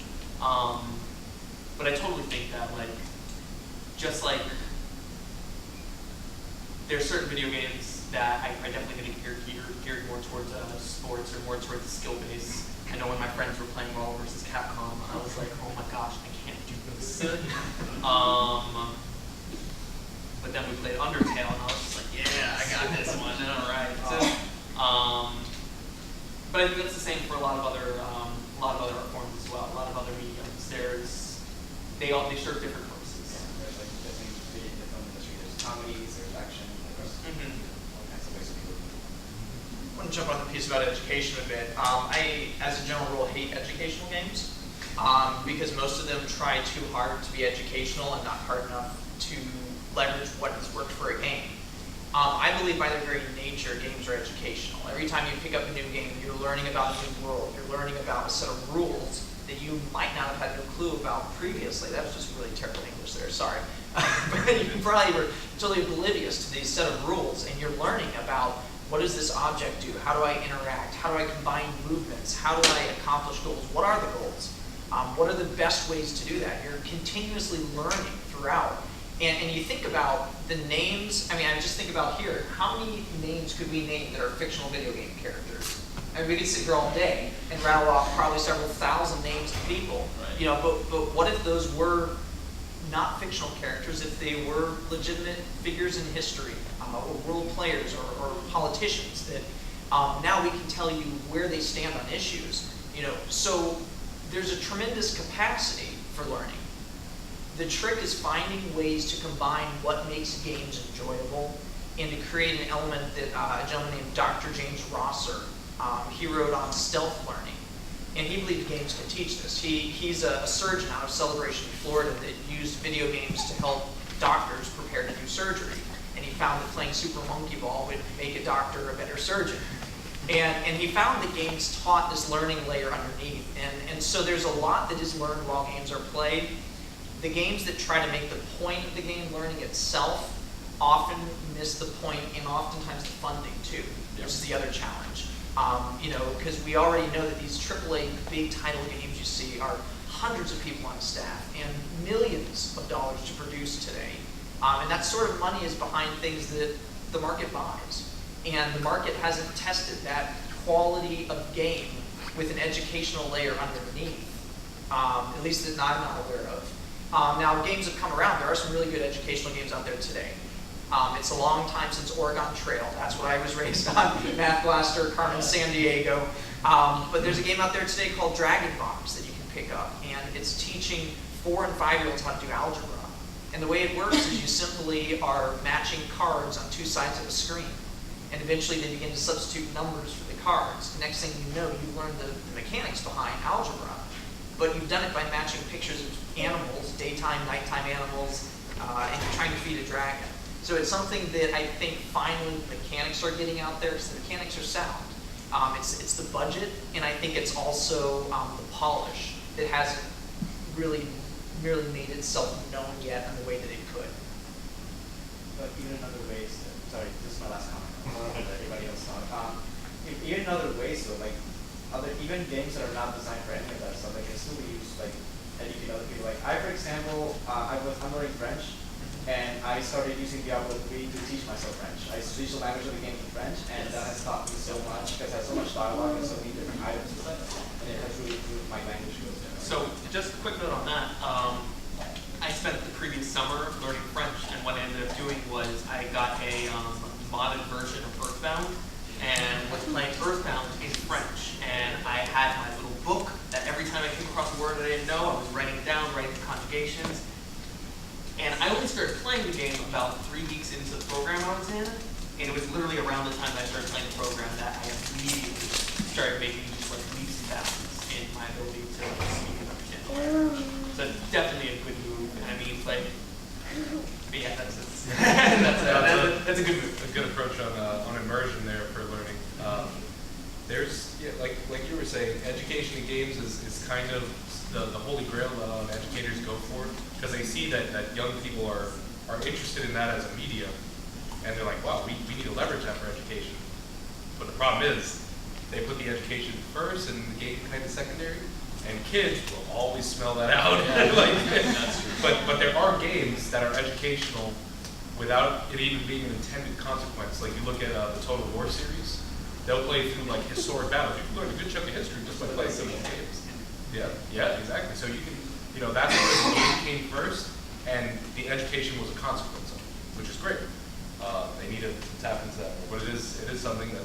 Speaker 6: But I totally think that, like, just like there's certain video games that I definitely think are geared more towards sports or more towards the skill base. I know when my friends were playing Marvel vs. Capcom, I was like, oh my gosh, I can't do this. But then we played Undertale, and I was just like, yeah, I got this one, all right. But I think that's the same for a lot of other art forms as well. A lot of other mediums. They serve different purposes.
Speaker 7: Yeah, there's like different film industry. There's comedies, there's action, there's all kinds of ways of people.
Speaker 3: I want to jump on the piece about education a bit. I, as a general rule, hate educational games because most of them try too hard to be educational and not hard enough to leverage what has worked for a game. I believe by their very nature, games are educational. Every time you pick up a new game, you're learning about a new world. You're learning about a set of rules that you might not have had no clue about previously. That was just really terrible English there, sorry. But you probably were totally oblivious to these set of rules, and you're learning about What does this object do? How do I interact? How do I combine movements? How do I accomplish goals? What are the goals? What are the best ways to do that? You're continuously learning throughout. And you think about the names, I mean, I just think about here, how many names could we name that are fictional video game characters? I mean, we could sit here all day and rattle off probably several thousand names of people, you know, but what if those were not fictional characters, if they were legitimate figures in history, or role players, or politicians that now we can tell you where they stand on issues, you know, so there's a tremendous capacity for learning. The trick is finding ways to combine what makes games enjoyable and to create an element that a gentleman named Dr. James Rosser, he wrote on stealth learning. And he believed games can teach this. He's a surgeon out of Celebration, Florida, that used video games to help doctors prepare to do surgery. And he found that playing Super Monkey Ball would make a doctor a better surgeon. And he found that games taught this learning layer underneath. And so there's a lot that is learned while games are played. The games that try to make the point of the game learning itself often miss the point, and oftentimes the funding too, which is the other challenge. You know, because we already know that these AAA big title games you see are hundreds of people on staff and millions of dollars to produce today. And that sort of money is behind things that the market buys. And the market hasn't tested that quality of game with an educational layer underneath, at least that I'm not aware of. Now, games have come around. There are some really good educational games out there today. It's a long time since Oregon Trail. That's what I was raised on. Math Blaster, Carmen Sandiego. But there's a game out there today called Dragon Box that you can pick up. And it's teaching 4- and 5-year-olds how to do algebra. And the way it works is you simply are matching cards on two sides of a screen. And eventually they begin to substitute numbers for the cards. The next thing you know, you've learned the mechanics behind algebra. But you've done it by matching pictures of animals, daytime, nighttime animals, and you're trying to feed a dragon. So it's something that I think finally mechanics are getting out there, because the mechanics are sound. It's the budget, and I think it's also the polish that hasn't really merely made itself known yet in the way that it could.
Speaker 7: But even in other ways, sorry, this is my last comment. Everybody else thought. Even in other ways, though, like even games that are not designed for any of that stuff, like can still be used like educate other people. Like I, for example, I'm learning French, and I started using Diablo 3 to teach myself French. I speak the language of the game in French, and that has taught me so much because it has so much dialogue and so many different items to it, and it has really improved my language skills.
Speaker 6: So just a quick note on that. I spent the previous summer learning French, and what I ended up doing was I got a modded version of Earthbound, and was playing Earthbound in French. And I had my little book that every time I came across a word that I didn't know, I was writing it down, writing the conjugations. And I only started playing the game about 3 weeks into the program I was in, and it was literally around the time I started playing the program that I immediately started making just like leaps and bounds in my ability to speak and understand the language. So it's definitely a good move, and I mean, like, but yeah, that's a good move.
Speaker 5: A good approach on immersion there for learning. There's, yeah, like you were saying, education in games is kind of the holy grail that educators go for, because they see that young people are interested in that as a medium, and they're like, wow, we need to leverage that for education. But the problem is, they put the education first and the game kind of secondary, and kids will always smell that out. Like,
Speaker 4: That's true.
Speaker 5: but there are games that are educational without it even being an intended consequence. Like you look at the Total War series, they'll play through like historic battles. You can learn a good chunk of history just by playing some of the games. Yeah, exactly. So you can, that's where the game came first, and the education was a consequence of it, which is great. They need to tap into that, but it is something that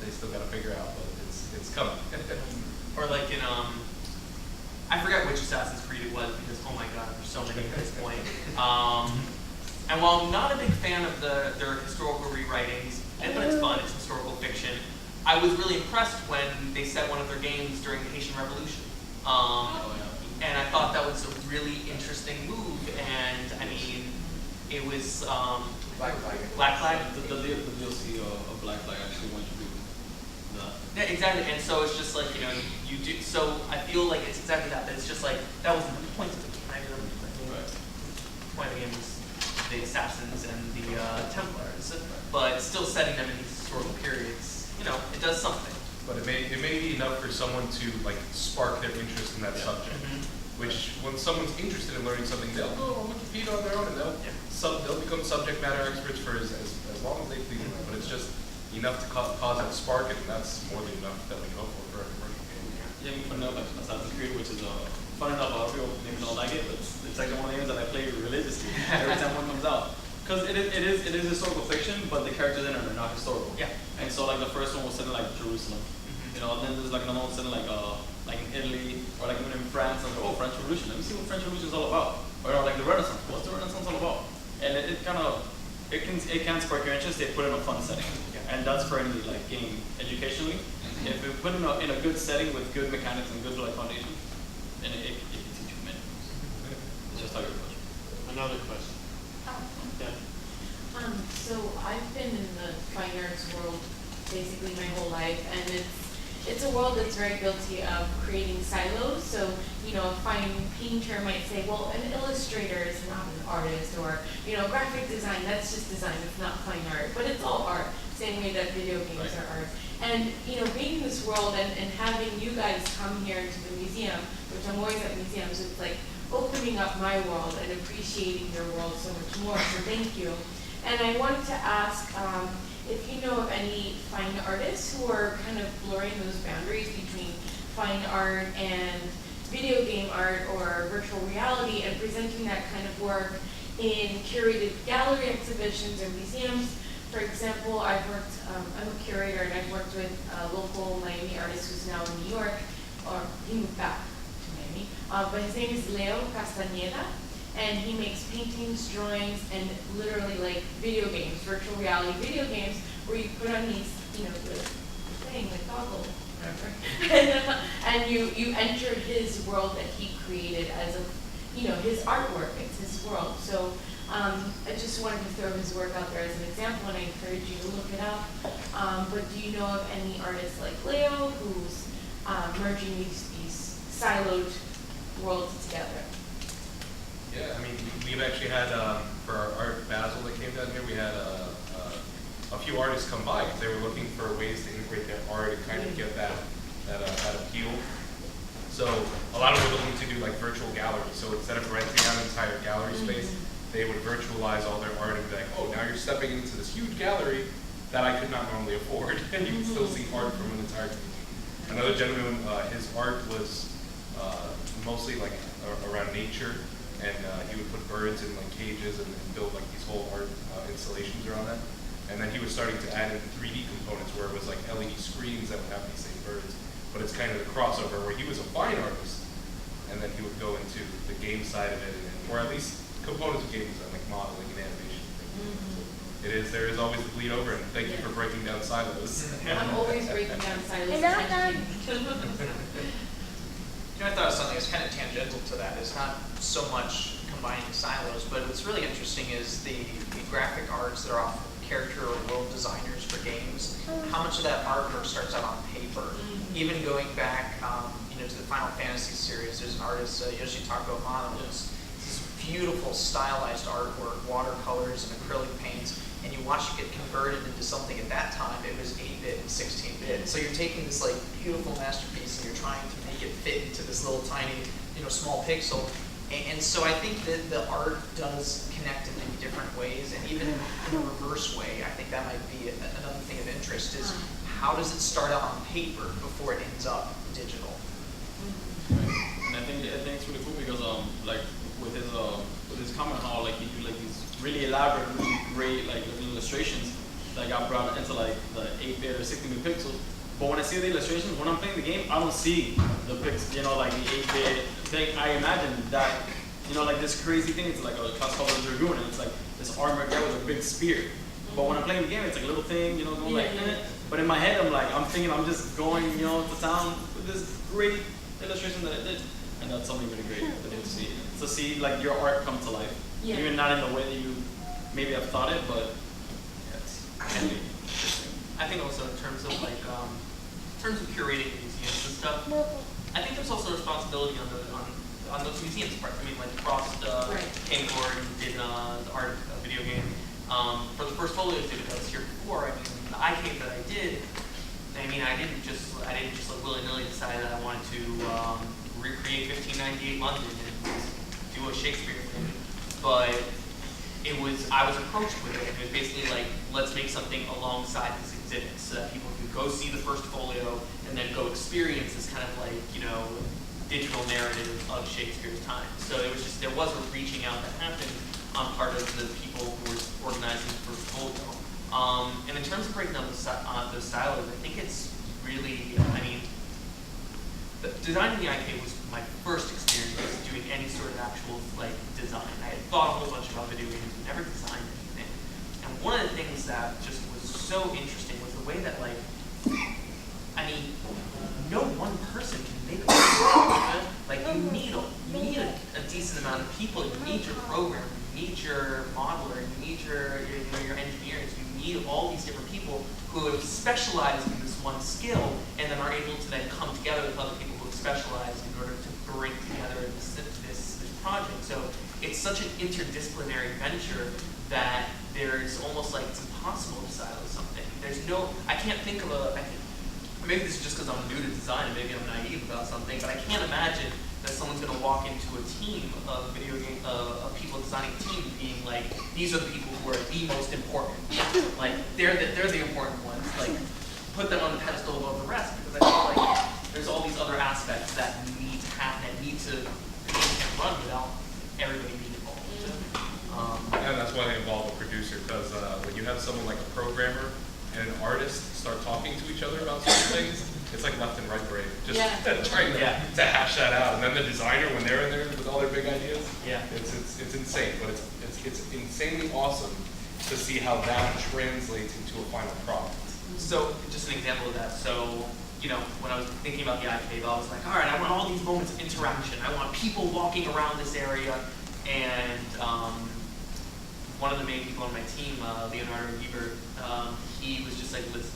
Speaker 5: they still got to figure out, but it's coming.
Speaker 6: Or like in I forgot which Assassin's Creed it was because oh my god, there's so many at this point. And while I'm not a big fan of their historical rewritings, but it's fun, it's historical fiction, I was really impressed when they set one of their games during the Haitian Revolution. And I thought that was a really interesting move, and I mean, it was
Speaker 7: Black Flag.
Speaker 6: Black Flag.
Speaker 4: The DLC of Black Flag actually went to do that.
Speaker 6: Yeah, exactly. And so it's just like, you do, so I feel like it's exactly that it's just like, that was the point of the game.
Speaker 4: Right.
Speaker 6: The point of the game was the Assassins and the Templars, but still setting them in these historical periods, you know, it does something.
Speaker 5: But it may be enough for someone to like spark their interest in that subject. Which, when someone's interested in learning something, they'll go on Wikipedia on their own, and they'll become subject matter experts for as long as they please. But it's just enough to cause that spark, and that's more than enough that we can hope for a commercial game.
Speaker 4: Yeah, I mean, for now, like Assassin's Creed, which is fun enough, a lot of people maybe don't like it, but it's actually one of the games that I play religiously every time one comes out. Because it is historical fiction, but the characters in it are not historical.
Speaker 6: Yeah.
Speaker 4: And so like the first one was set in like Jerusalem. You know, then there's like another one set in like in Italy, or like even in France, and like, oh, French Revolution, let me see what French Revolution is all about. Or like the Renaissance, what's the Renaissance all about? And it kind of, it can spark your interest, they put it in a fun setting. And that's for any like game educationally. If we put it in a good setting with good mechanics and good like foundation, then it can teach you many things. It's just how your question.
Speaker 2: Another question. Yeah.
Speaker 8: So I've been in the fine arts world basically my whole life, and it's a world that's very guilty of creating silos. So, you know, a fine painter might say, well, an illustrator is not an artist, or, you know, graphic design, that's just design, it's not fine art. But it's all art, same way that video games are art. And, you know, being in this world and having you guys come here to the museum, which I'm always at museums, it's like opening up my world and appreciating your world so much more, so thank you. And I wanted to ask if you know of any fine artists who are kind of blurring those boundaries between fine art and video game art or virtual reality, and presenting that kind of work in curated gallery exhibitions or museums. For example, I've worked, I'm a curator, and I've worked with a local Miami artist who's now in New York, or he moved back to Miami, but his name is Leo Castañeda. And he makes paintings, drawings, and literally like video games, virtual reality video games, where you put on these, you know, the thing, the goggle, whatever, and you enter his world that he created as a, you know, his artwork. It's his world. So I just wanted to throw his work out there as an example, and I encourage you to look it up. But do you know of any artists like Leo who's merging these siloed worlds together?
Speaker 5: Yeah, I mean, we've actually had, for our art Basel that came down here, we had a few artists come by because they were looking for ways to integrate their art and kind of get that appeal. So a lot of them were looking to do like virtual galleries. So instead of renting out an entire gallery space, they would virtualize all their art and be like, oh, now you're stepping into this huge gallery that I could not normally afford, and you can still see art from an entire community. Another gentleman, his art was mostly like around nature. And he would put birds in like cages and build like these whole art installations around that. And then he was starting to add in 3D components where it was like LED screens that would have these same birds. But it's kind of the crossover where he was a fine artist, and then he would go into the game side of it, or at least components of game design, like modeling and animation. So there is always the bleed over, and thank you for breaking down silos.
Speaker 8: I'm always breaking down silos.
Speaker 3: You know, I thought of something that's kind of tangential to that. It's not so much combining silos, but what's really interesting is the graphic arts that are often character or world designers for games. How much of that artwork starts out on paper? Even going back, you know, to the Final Fantasy series, there's an artist, Yoshitaka Amano, this beautiful stylized artwork, watercolors and acrylic paints, and you watch it get converted into something. At that time, it was 8-bit and 16-bit. So you're taking this like beautiful masterpiece and you're trying to make it fit into this little tiny, you know, small pixel. And so I think that the art does connect in many different ways, and even in a reverse way. I think that might be another thing of interest is how does it start out on paper before it ends up digital?
Speaker 4: Right. And I think it's really cool because like with his comment how like he do like these really elaborate, really great like little illustrations that got brought into like the 8-bit or 16-bit pixels. But when I see the illustrations, when I'm playing the game, I don't see the pixels, you know, like the 8-bit thing. I imagine that, you know, like this crazy thing. It's like a class called the Dragoon, and it's like this armored guy with a big spear. But when I'm playing the game, it's like a little thing, you know, going like. But in my head, I'm thinking I'm just going, you know, to town with this great illustration that I did, and that's something really great to see like your art come to life, even not in the way that you maybe have thought it, but yes, can be.
Speaker 6: I think also in terms of like, in terms of curating museums and stuff, I think there's also a responsibility on those museums' parts. I mean, like Frost came forward and did the art video game. For the first folio exhibit that was here before, I mean, iCave that I did, I mean, I didn't just like willy-nilly decide that I wanted to recreate 1598 London and do a Shakespeare thing, but I was approached with it, and it was basically like, let's make something alongside this exhibit so that people can go see the first folio and then go experience this kind of like, digital narrative of Shakespeare's time. So there was a reaching out that happened on part of the people who were organizing the first folio. And in terms of breaking down those silos, I think it's really, designing the IK was my first experience doing any sort of actual design. I had thought a whole bunch about video games, but never designed anything. And one of the things that just was so interesting was the way that no one person can make a you need a decent amount of people. You need your programmer, you need your modeler, you need your engineers. You need all these different people who have specialized in this one skill, and then are able to then come together with other people who have specialized in order to bring together this project. So it's such an interdisciplinary venture that there's almost like it's impossible to silo something. I can't think of maybe this is just because I'm new to design and maybe I'm naive about something, but I can't imagine that someone's going to walk into a team of people designing a team being like, these are the people who are the most important. Like they're the important ones. Like put them on the pedestal above the rest, because I feel like there's all these other aspects that need to happen and can't run without everybody being involved.
Speaker 5: And that's why they involve a producer, because when you have someone like a programmer and an artist start talking to each other about certain things, it's like left and right brain, just trying to hash that out. And then the designer, when they're in there with all their big ideas, it's insane. But it's insanely awesome to see how that translates into a final product.
Speaker 6: So just an example of that. So when I was thinking about the iCave, I was like, all right, I want all these moments of interaction. I want people walking around this area, and one of the main people on my team, Leonardo Gebert, he was just like, listen,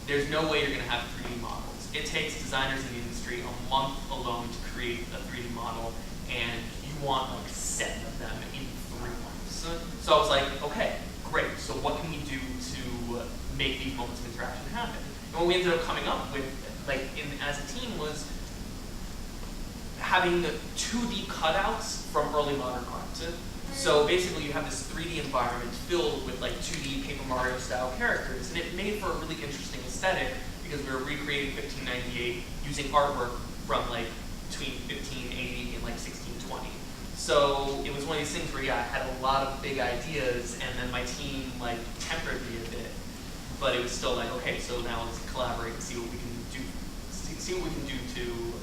Speaker 6: there's no way you're going to have 3D models. It takes designers in the industry a month alone to create a 3D model, and you want like 7 of them in 3 months. So I was like, okay, great. So what can we do to make these moments of interaction happen? And what we ended up coming up with, as a team, was having the 2D cutouts from early modern art. So basically, you have this 3D environment filled with 2D Paper Mario style characters, and it made for a really interesting aesthetic because we were recreating 1598 using artwork from between 1580 and 1620. So it was one of these things where I had a lot of big ideas, and then my team tempered me a bit, but it was still okay. So now let's collaborate and see what we can do. See what we can do to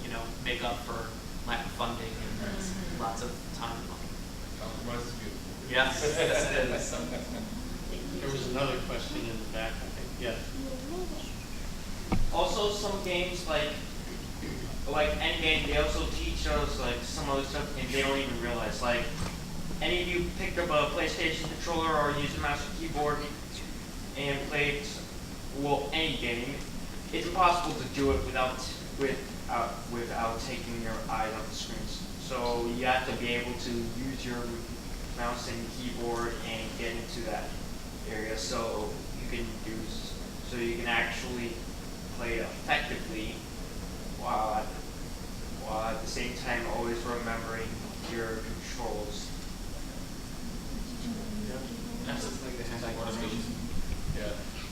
Speaker 6: make up for lack of funding and lots of time and money.
Speaker 5: Compromise is beautiful.
Speaker 6: Yes, yes it is.
Speaker 2: There was another question in the back, I think. Yes.
Speaker 9: Also, some games like Endgame, they also teach us some other stuff and they don't even realize. Any of you picked up a PlayStation controller or used a mouse and keyboard and played any game, it's impossible to do it without taking your eyes off the screens. So you have to be able to use your mouse and keyboard and get into that area so you can actually play effectively while at the same time always remembering your controls.
Speaker 5: Yeah,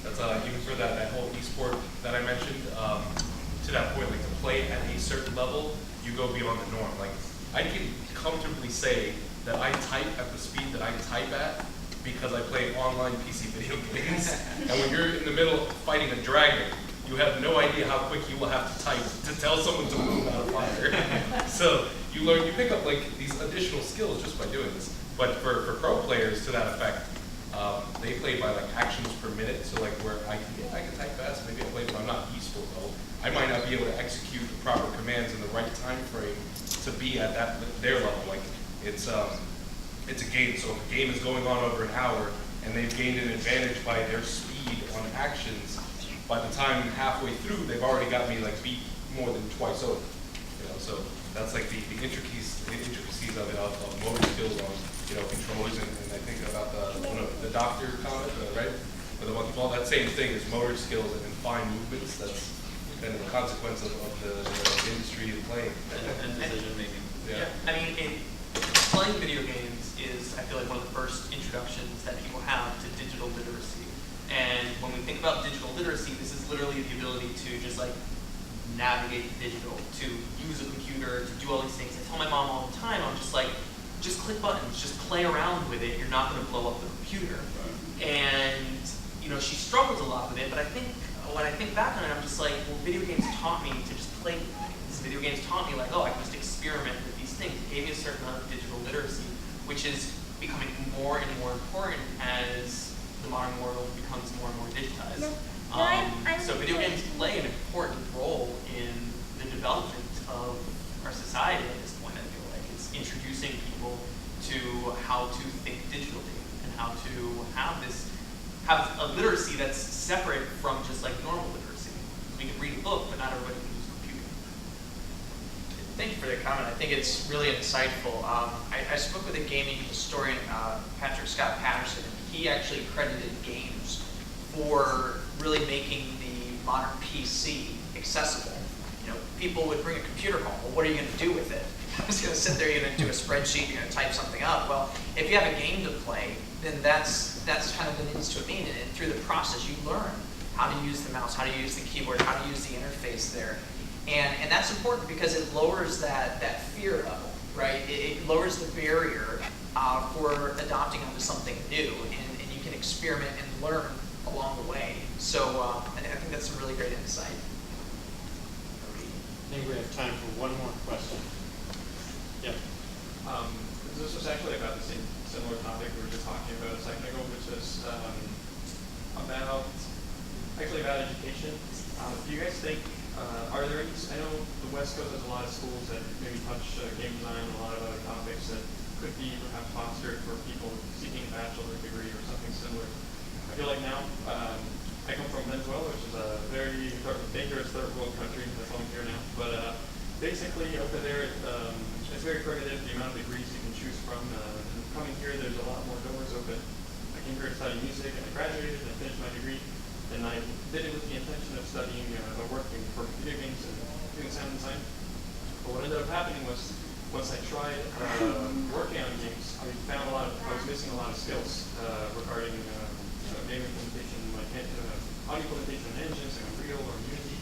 Speaker 5: that's even for that whole esport that I mentioned. To that point, to play at a certain level, you go beyond the norm. I can comfortably say that I type at the speed that I type at because I play online PC video games. And when you're in the middle of fighting a dragon, you have no idea how quick you will have to type to tell someone to move out of fire. So you pick up these additional skills just by doing this. But for pro players, to that effect, they play by actions per minute. So where I can type fast, maybe I play, but I'm not esport level. I might not be able to execute the proper commands in the right time frame to be at their level. It's a game, so if a game is going on over an hour and they've gained an advantage by their speed on actions, by the time halfway through they've already got me beat more than twice over. So that's the intricacies of it, of motor skills on controllers, and I think about the doctor comment, right? or the monkey ball. That same thing is motor skills and fine movements. That's kind of the consequence of the industry and playing.
Speaker 4: And decision making.
Speaker 5: Yeah.
Speaker 6: I mean, playing video games is, I feel like, one of the first introductions that people have to digital literacy. And when we think about digital literacy, this is literally the ability to just like navigate digital, to use a computer, to do all these things. I tell my mom all the time, I'm just like, just click buttons, just play around with it. You're not going to blow up the computer. And you know, she struggles a lot with it. But I think when I think back on it, I'm just like, well, video games taught me to just play with things. Video games taught me like, oh, I can just experiment with these things. It gave me a certain amount of digital literacy, which is becoming more and more important as the modern world becomes more and more digitized. So video games play an important role in the development of our society at this point. I feel like it's introducing people to how to think digitally and how to have a literacy that's separate from just like normal literacy. We can read a book, but not everybody can use a computer.
Speaker 3: Thank you for that comment. I think it's really insightful. I spoke with a gaming historian, Patrick Scott Patterson, and he actually credited games for really making the modern PC accessible. You know, people would bring a computer home. Well, what are you going to do with it? I was going to sit there, you're going to do a spreadsheet, you're going to type something up. Well, if you have a game to play, then that's kind of the means to a mean. And through the process, you learn how to use the mouse, how to use the keyboard, how to use the interface there. And that's important because it lowers that fear level, right? It lowers the barrier for adopting onto something new, and you can experiment and learn along the way. So I think that's some really great insight.
Speaker 2: I think we have time for one more question. Yeah.
Speaker 10: This was actually about the same similar topic we were just talking about a second ago, which is about education. Do you guys think are there any? I know the West Coast has a lot of schools that maybe touch game design and a lot of other topics that could be perhaps fostered for people seeking a bachelor's degree or something similar. I feel like now I come from Venezuela, which is a very dangerous third world country. That's why I'm here now. But basically, over there, it's very primitive, the amount of degrees you can choose from. Coming here, there's a lot more doors open. I came here to study music, and I graduated, and I finished my degree. And I did it with the intention of studying or working for video games and doing sound design. But what ended up happening was, once I tried working on games, I found I was missing a lot of skills regarding game implementation, like audio implementation in engines, like Unreal or Unity.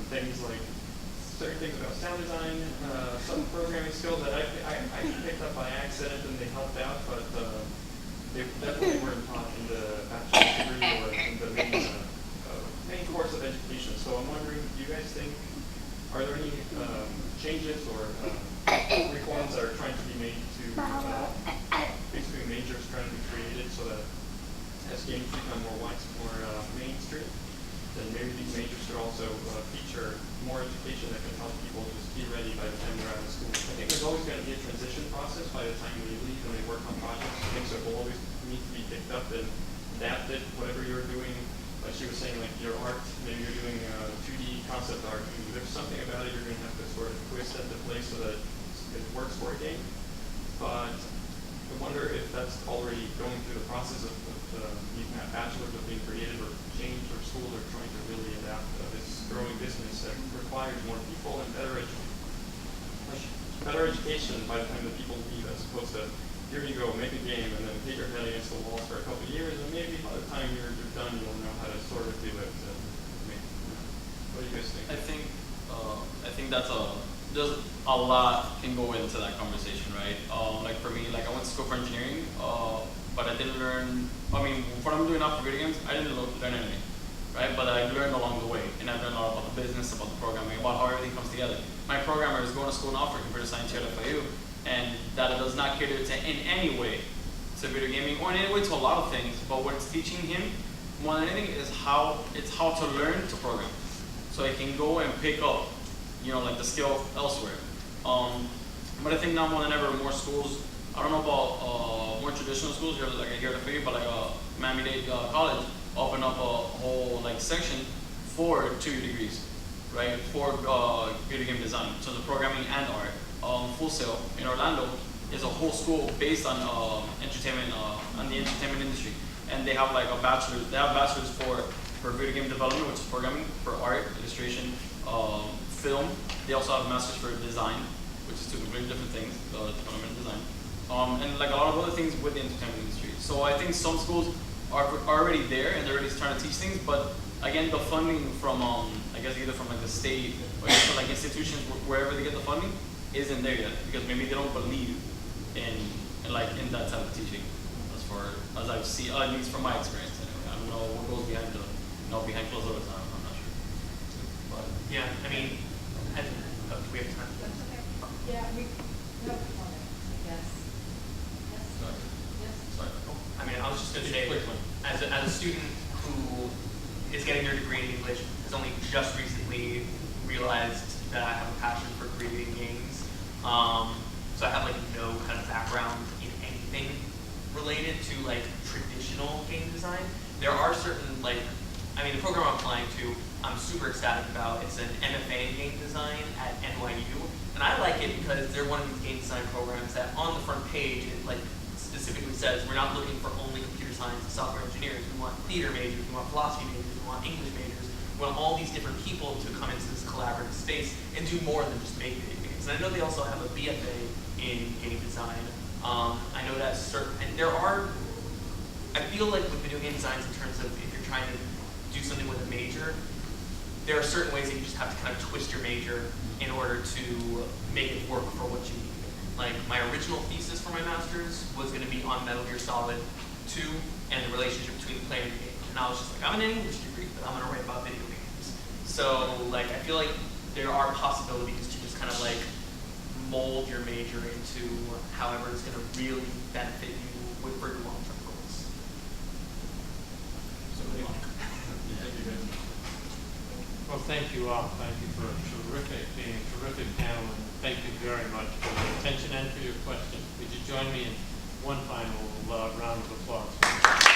Speaker 10: Things like certain things about sound design, some programming skills that I picked up by accident and they helped out, but they definitely weren't taught in the bachelor's degree or in the main course of education. So I'm wondering, do you guys think, are there any changes or reforms that are trying to be made to basically majors trying to be created so that as games become more mainstream, then maybe these majors could also feature more education that can help people just be ready by the time they're out of school. I think there's always going to be a transition process by the time we leave and they work on projects. Things that will always need to be picked up and adapted, whatever you're doing. Like she was saying, like your art, maybe you're doing 2D concept art. There's something about it you're going to have to sort of twist at the place so that it works for a game. But I wonder if that's already going through the process of these bachelors of being created or changed, or schools are trying to really adapt this growing business that requires more people and better education by the time the people leave, as opposed to here you go, make a game and then hit your head against the wall for a couple of years, and maybe by the time you're done, you'll know how to sort of do it. What do you guys think?
Speaker 4: I think that's there's a lot can go into that conversation, right? Like for me, like I went to school for engineering, but I didn't learn. I mean, what I'm doing now for video games, I didn't learn anything, right? But I learned along the way, and I've learned a lot about the business, about the programming, about how everything comes together. My programmer is going to school now for computer science here at FIU, and that does not cater to in any way to video gaming or in any way to a lot of things. But what it's teaching him more than anything is how to learn to program, so he can go and pick up, like the skill elsewhere. But I think now more than ever, more schools. I don't know about more traditional schools here, like here at FIU, but like Miami-Dade College open up a whole section for 2 degrees, right? For video game design, so the programming and art. Full Sail in Orlando is a whole school based on entertainment, on the entertainment industry, and they have like a bachelor's. They have bachelor's for video game development, which is programming, for art, illustration, film. They also have masters for design, which is two completely different things, development and design, and like a lot of other things with the entertainment industry. So I think some schools are already there and they're already starting to teach things, but again, the funding from I guess either from like the state or from like institutions wherever they get the funding isn't there yet, because maybe they don't believe in that type of teaching, as far as I've seen, at least from my experience anyway. I don't know what goes behind behind closed doors. I'm not sure. But
Speaker 6: Yeah, I mean, do we have time?
Speaker 11: Yeah, we have one. Yes. Yes.
Speaker 5: Sorry.
Speaker 11: Yes.
Speaker 5: Sorry.
Speaker 6: I mean, I was just going to say,
Speaker 5: Quick one.
Speaker 6: as a student who is getting their degree in English, has only just recently realized that I have a passion for creating games. So I have like no kind of background in anything related to like traditional game design. There are certain the program I'm applying to, I'm super ecstatic about. It's an MFA in game design at NYU, and I like it because they're one of these game design programs that on the front page it like specifically says we're not looking for only computer science and software engineers. We want theater majors, we want philosophy majors, we want English majors. We want all these different people to come into this collaborative space and do more than just make video games. And I know they also have a BFA in game design. I know that I feel like with video game designs, in terms of if you're trying to do something with a major, there are certain ways that you just have to kind of twist your major in order to make it work for what you need. Like my original thesis for my master's was going to be on Metal Gear Solid 2 and the relationship between the player and the game. And I was just like, I'm an English degree, but I'm going to write about video games. So like I feel like there are possibilities to just kind of like mold your major into however it's going to really benefit you for your long-term goals. So what do you want?
Speaker 2: Well, thank you all. Thank you for being a terrific panel, and thank you very much for your attention and for your questions. Would you join me in one final round of applause?